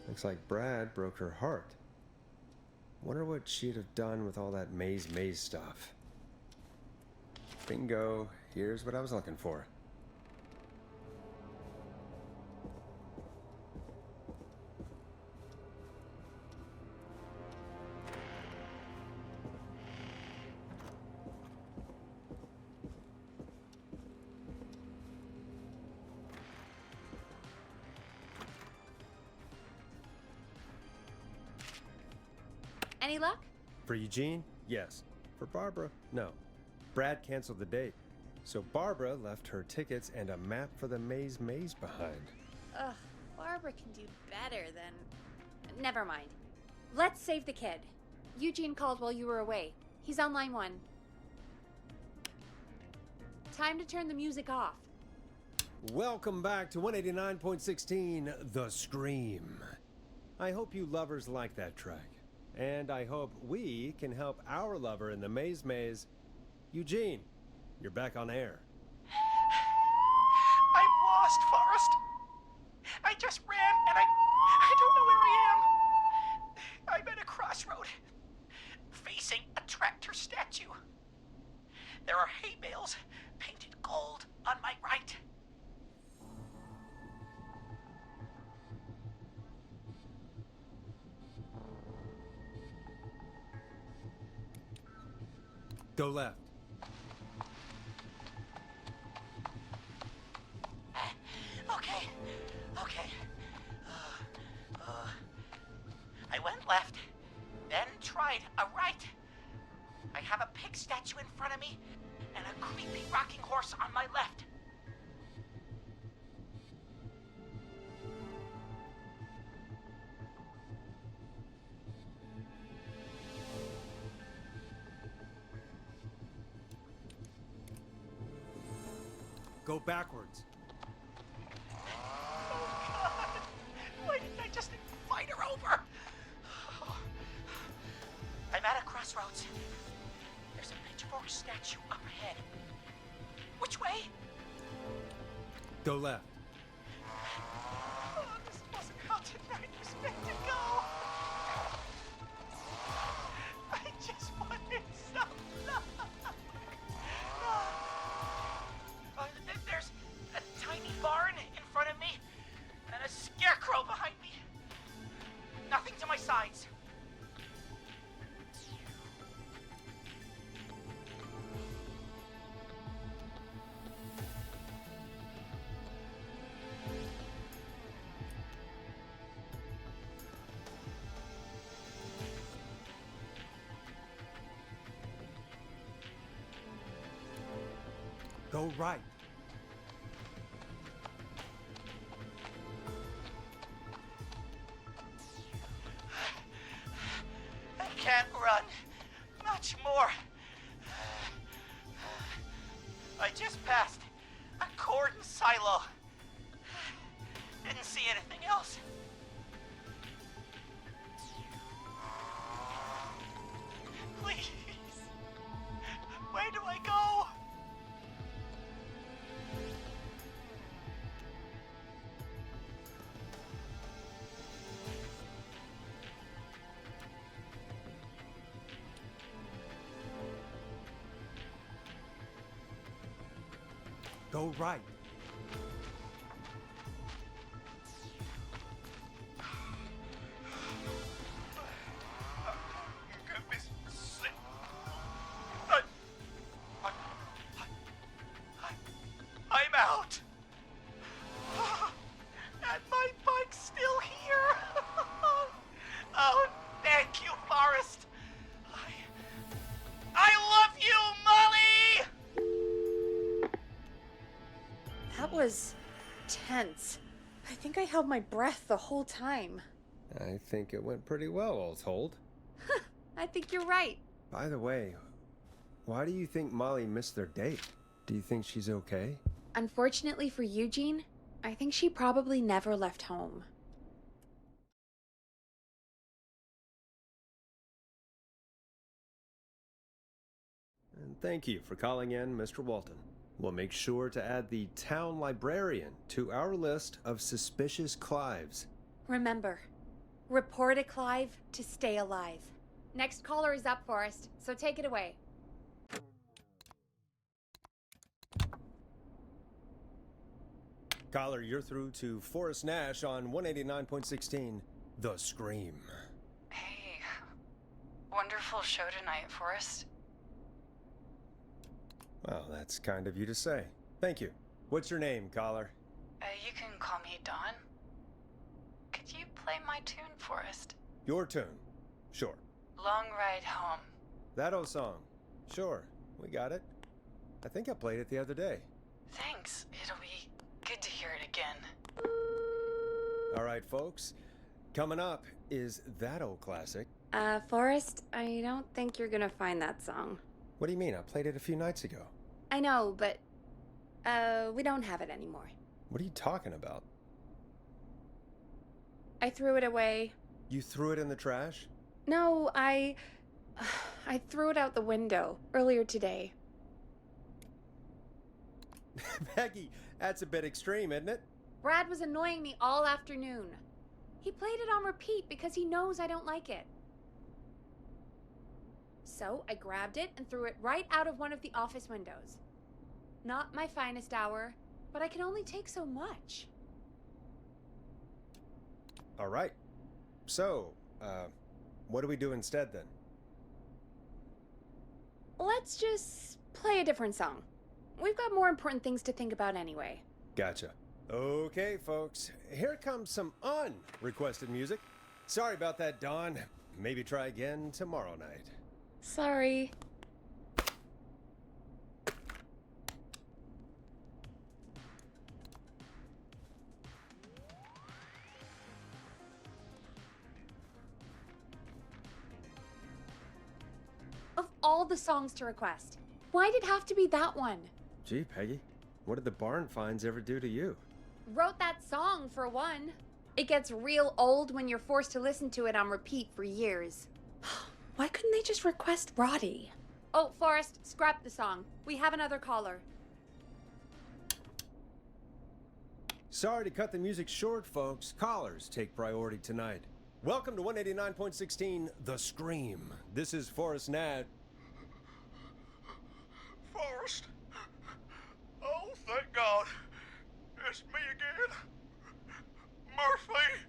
Looks like Brad broke her heart. Wonder what she'd have done with all that maze stuff. Bingo. Here's what I was looking for. Any luck? For Eugene? Yes. For Barbara? No. Brad canceled the date. So Barbara left her tickets and a map for the maze behind. Ugh, Barbara can do better than... Never mind. Let's save the kid. Eugene called while you were away. He's on line 1. Time to turn the music off. Welcome back to 189.16, The Scream. I hope you lovers like that track. And I hope we can help our lover in the maze. Eugene, you're back on air. I'm lost, Forrest. I just ran and I don't know where I am. I'm at a crossroad, facing a tractor statue. There are hay bales painted gold on my right. Go left. Okay. I went left, then tried a right. I have a pig statue in front of me and a creepy rocking horse on my left. Go backwards. Oh, God. Why didn't I just invite her over? I'm at a crossroads. There's a pitchfork statue up ahead. Which way? Go left. Oh, this wasn't how tonight was meant to go. I just wanted some love. There's a tiny barn in front of me and a scarecrow behind me. Nothing to my sides. Go right. I can't run much more. I just passed a corn silo. Didn't see anything else. Please. Where do I go? Go right. I'm out. And my bike's still here. Oh, thank you, Forrest. I love you, Molly! That was tense. I think I held my breath the whole time. I think it went pretty well, all told. I think you're right. By the way, why do you think Molly missed their date? Do you think she's okay? Unfortunately for Eugene, I think she probably never left home. And thank you for calling in, Mr. Walton. We'll make sure to add the town librarian to our list of suspicious Clives. Remember, report a Clive to stay alive. Next caller is up, Forrest, so take it away. Caller, you're through to Forrest Nash on 189.16, The Scream. Hey, wonderful show tonight, Forrest. Well, that's kind of you to say. Thank you. What's your name, caller? You can call me Dawn. Could you play my tune, Forrest? Your tune. Sure. Long Ride Home. That old song. Sure. We got it. I think I played it the other day. Thanks. It'll be good to hear it again. All right, folks. Coming up is that old classic. Forrest, I don't think you're gonna find that song. What do you mean? I played it a few nights ago. I know, but, we don't have it anymore. What are you talking about? I threw it away. You threw it in the trash? No, I threw it out the window earlier today. Peggy, that's a bit extreme, isn't it? Brad was annoying me all afternoon. He played it on repeat because he knows I don't like it. So I grabbed it and threw it right out of one of the office windows. Not my finest hour, but I can only take so much. All right. So, what do we do instead then? Let's just play a different song. We've got more important things to think about anyway. Gotcha. Okay, folks. Here comes some unrequested music. Sorry about that, Dawn. Maybe try again tomorrow night. Sorry. Of all the songs to request, why'd it have to be that one? Gee, Peggy, what did the barn finds ever do to you? Wrote that song, for one. It gets real old when you're forced to listen to it on repeat for years. Why couldn't they just request Roddy? Oh, Forrest, scrap the song. We have another caller. Sorry to cut the music short, folks. Callers take priority tonight. Welcome to 189.16, The Scream. This is Forrest Nash. Forrest? Oh, thank God. It's me again. Murphy.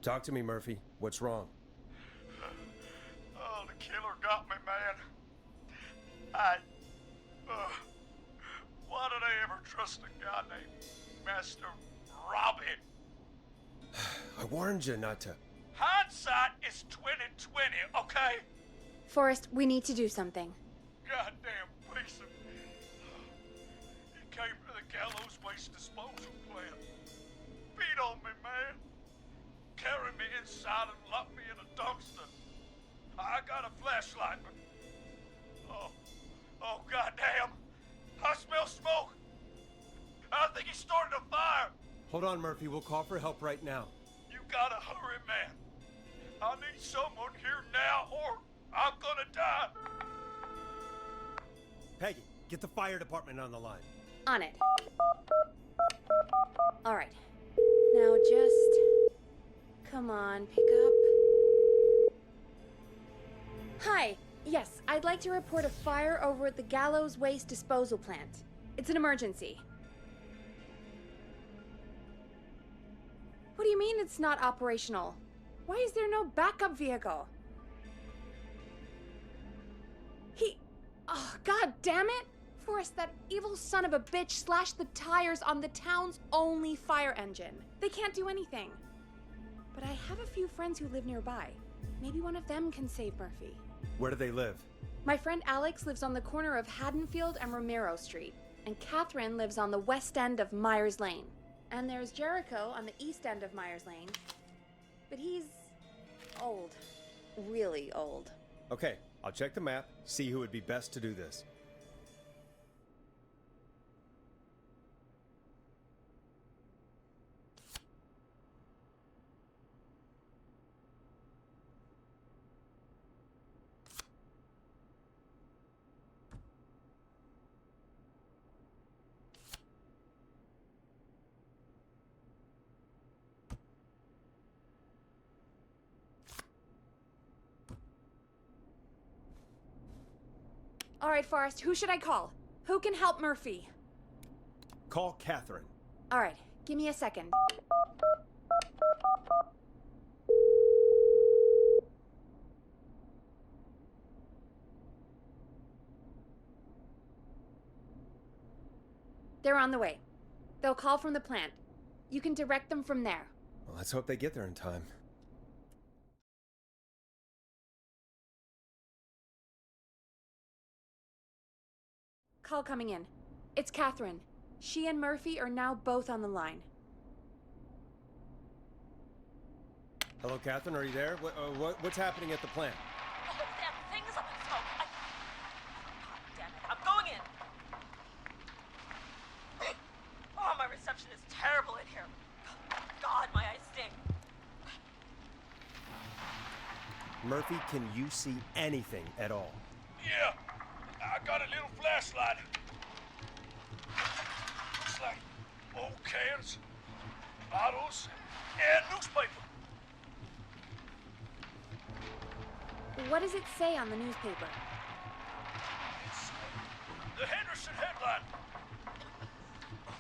Talk to me, Murphy. What's wrong? Oh, the killer got me, man. Why did I ever trust a guy named Master Robbie? I warned you not to. Hindsight is 20/20, okay? Forrest, we need to do something. Goddamn piece of... He came to the gallows waste disposal plant. Beat on me, man. Carried me inside and locked me in a dumpster. I got a flashlight, but... Oh, goddamn. I smell smoke. I think he started a fire. Hold on, Murphy. We'll call for help right now. You gotta hurry, man. I need someone here now or I'm gonna die. Peggy, get the fire department on the line. On it. All right. Now just... Come on, pick up. Hi. Yes, I'd like to report a fire over at the Gallows Waste Disposal Plant. It's an emergency. What do you mean it's not operational? Why is there no backup vehicle? Oh, god damn it! Forrest, that evil son of a bitch slashed the tires on the town's only fire engine. They can't do anything. But I have a few friends who live nearby. Maybe one of them can save Murphy. Where do they live? My friend Alex lives on the corner of Haddonfield and Romero Street, and Catherine lives on the west end of Myers Lane. And there's Jericho on the east end of Myers Lane. But he's old. Really old. Okay, I'll check the map, see who would be best to do this. All right, Forrest, who should I call? Who can help Murphy? Call Catherine. All right, give me a second. They're on the way. They'll call from the plant. You can direct them from there. Well, let's hope they get there in time. Call coming in. It's Catherine. She and Murphy are now both on the line. Hello, Catherine, are you there? What's happening at the plant? The whole damn thing is up in smoke. God damn it. I'm going in. Oh, my reception is terrible in here. God, my eyes sting. Murphy, can you see anything at all? Yeah, I got a little flashlight. Looks like old cans, bottles, and newspaper. What does it say on the newspaper? It's the Henderson headline.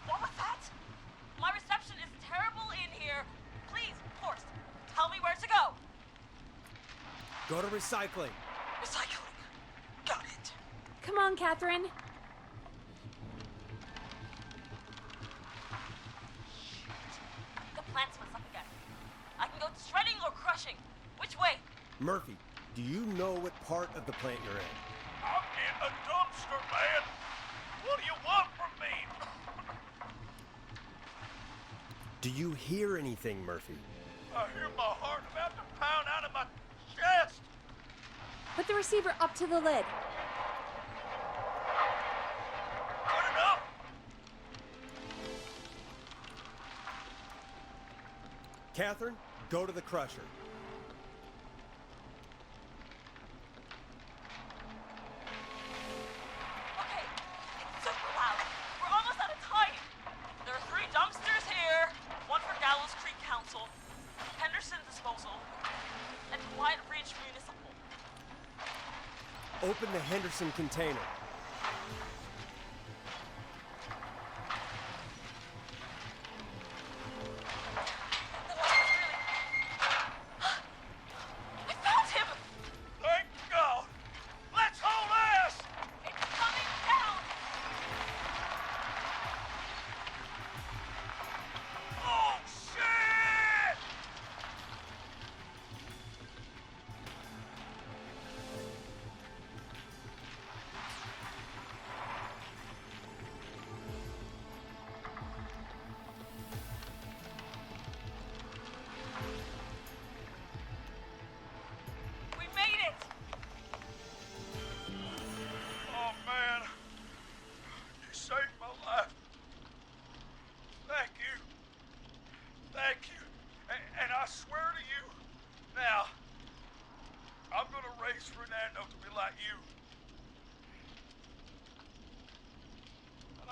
What was that? My reception is terrible in here. Please, Forrest, tell me where to go. Go to recycling. Recycling. Got it. Come on, Catherine. The plant's messed up again. I can go shredding or crushing. Which way? Murphy, do you know what part of the plant you're in? I'm in a dumpster, man. What do you want from me? Do you hear anything, Murphy? I hear my heart about to pound out of my chest. Put the receiver up to the lid. Good enough. Catherine, go to the crusher. Okay, it's super loud. We're almost out of time. There are 3 dumpsters here. One for Gallows Creek Council, Henderson Disposal, and White Ridge Municipal. Open the Henderson container. I found him! Thank God. Let's hold ass. It's coming down! Oh, shit!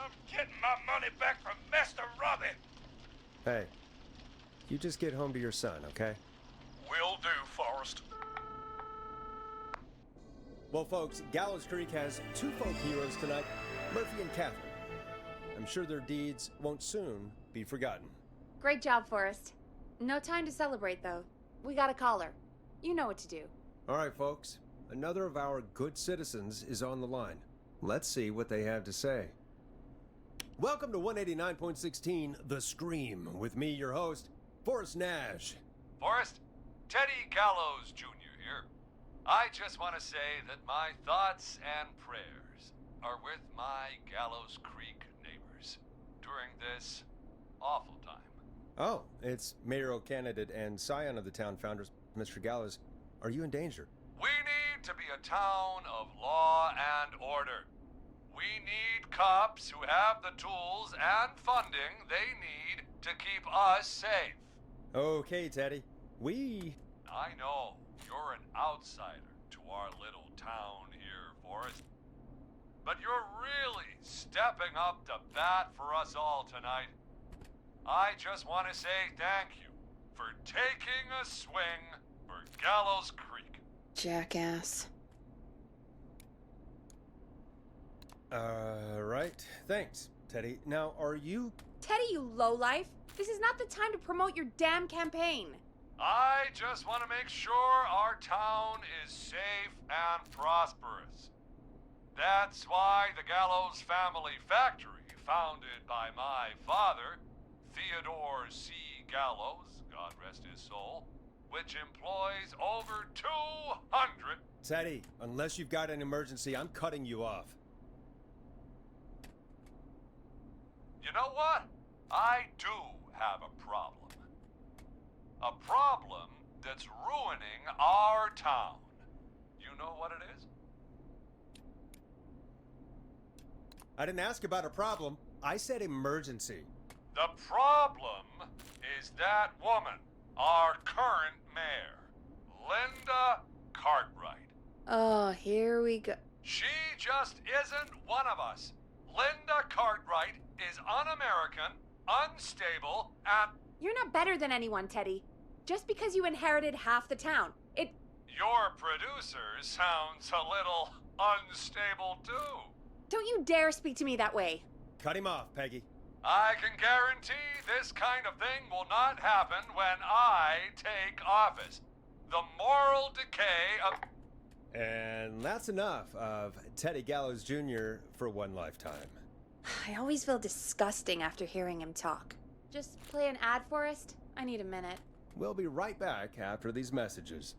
I'm getting my money back from Mr. Robbie. Hey, you just get home to your son, okay? Will do, Forrest. Well, folks, Gallows Creek has two folk heroes tonight, Murphy and Catherine. I'm sure their deeds won't soon be forgotten. Great job, Forrest. No time to celebrate, though. We got a caller. You know what to do. All right, folks. Another of our good citizens is on the line. Let's see what they have to say. Welcome to 189.16 The Scream, with me, your host, Forrest Nash. Forrest, Teddy Gallows Jr. here. I just want to say that my thoughts and prayers are with my Gallows Creek neighbors during this awful time. Oh, it's mayoral candidate and scion of the town founders, Mr. Gallows. Are you in danger? We need to be a town of law and order. We need cops who have the tools and funding they need to keep us safe. Okay, Teddy. I know you're an outsider to our little town here, Forrest. But you're really stepping up to bat for us all tonight. I just want to say thank you for taking a swing for Gallows Creek. Jackass. Right. Thanks, Teddy. Now, are you... Teddy, you lowlife! This is not the time to promote your damn campaign. I just want to make sure our town is safe and prosperous. That's why the Gallows Family Factory, founded by my father, Theodore C. Gallows, God rest his soul, which employs over 200... Teddy, unless you've got an emergency, I'm cutting you off. You know what? I do have a problem. A problem that's ruining our town. You know what it is? I didn't ask about a problem. I said emergency. The problem is that woman, our current mayor, Linda Cartwright. Oh, here we go. She just isn't one of us. Linda Cartwright is un-American, unstable, and... You're not better than anyone, Teddy. Just because you inherited half the town, Your producer sounds a little unstable, too. Don't you dare speak to me that way. Cut him off, Peggy. I can guarantee this kind of thing will not happen when I take office. The moral decay of... And that's enough of Teddy Gallows Jr. for one lifetime. I always feel disgusting after hearing him talk. Just play an ad, Forrest? I need a minute. We'll be right back after these messages.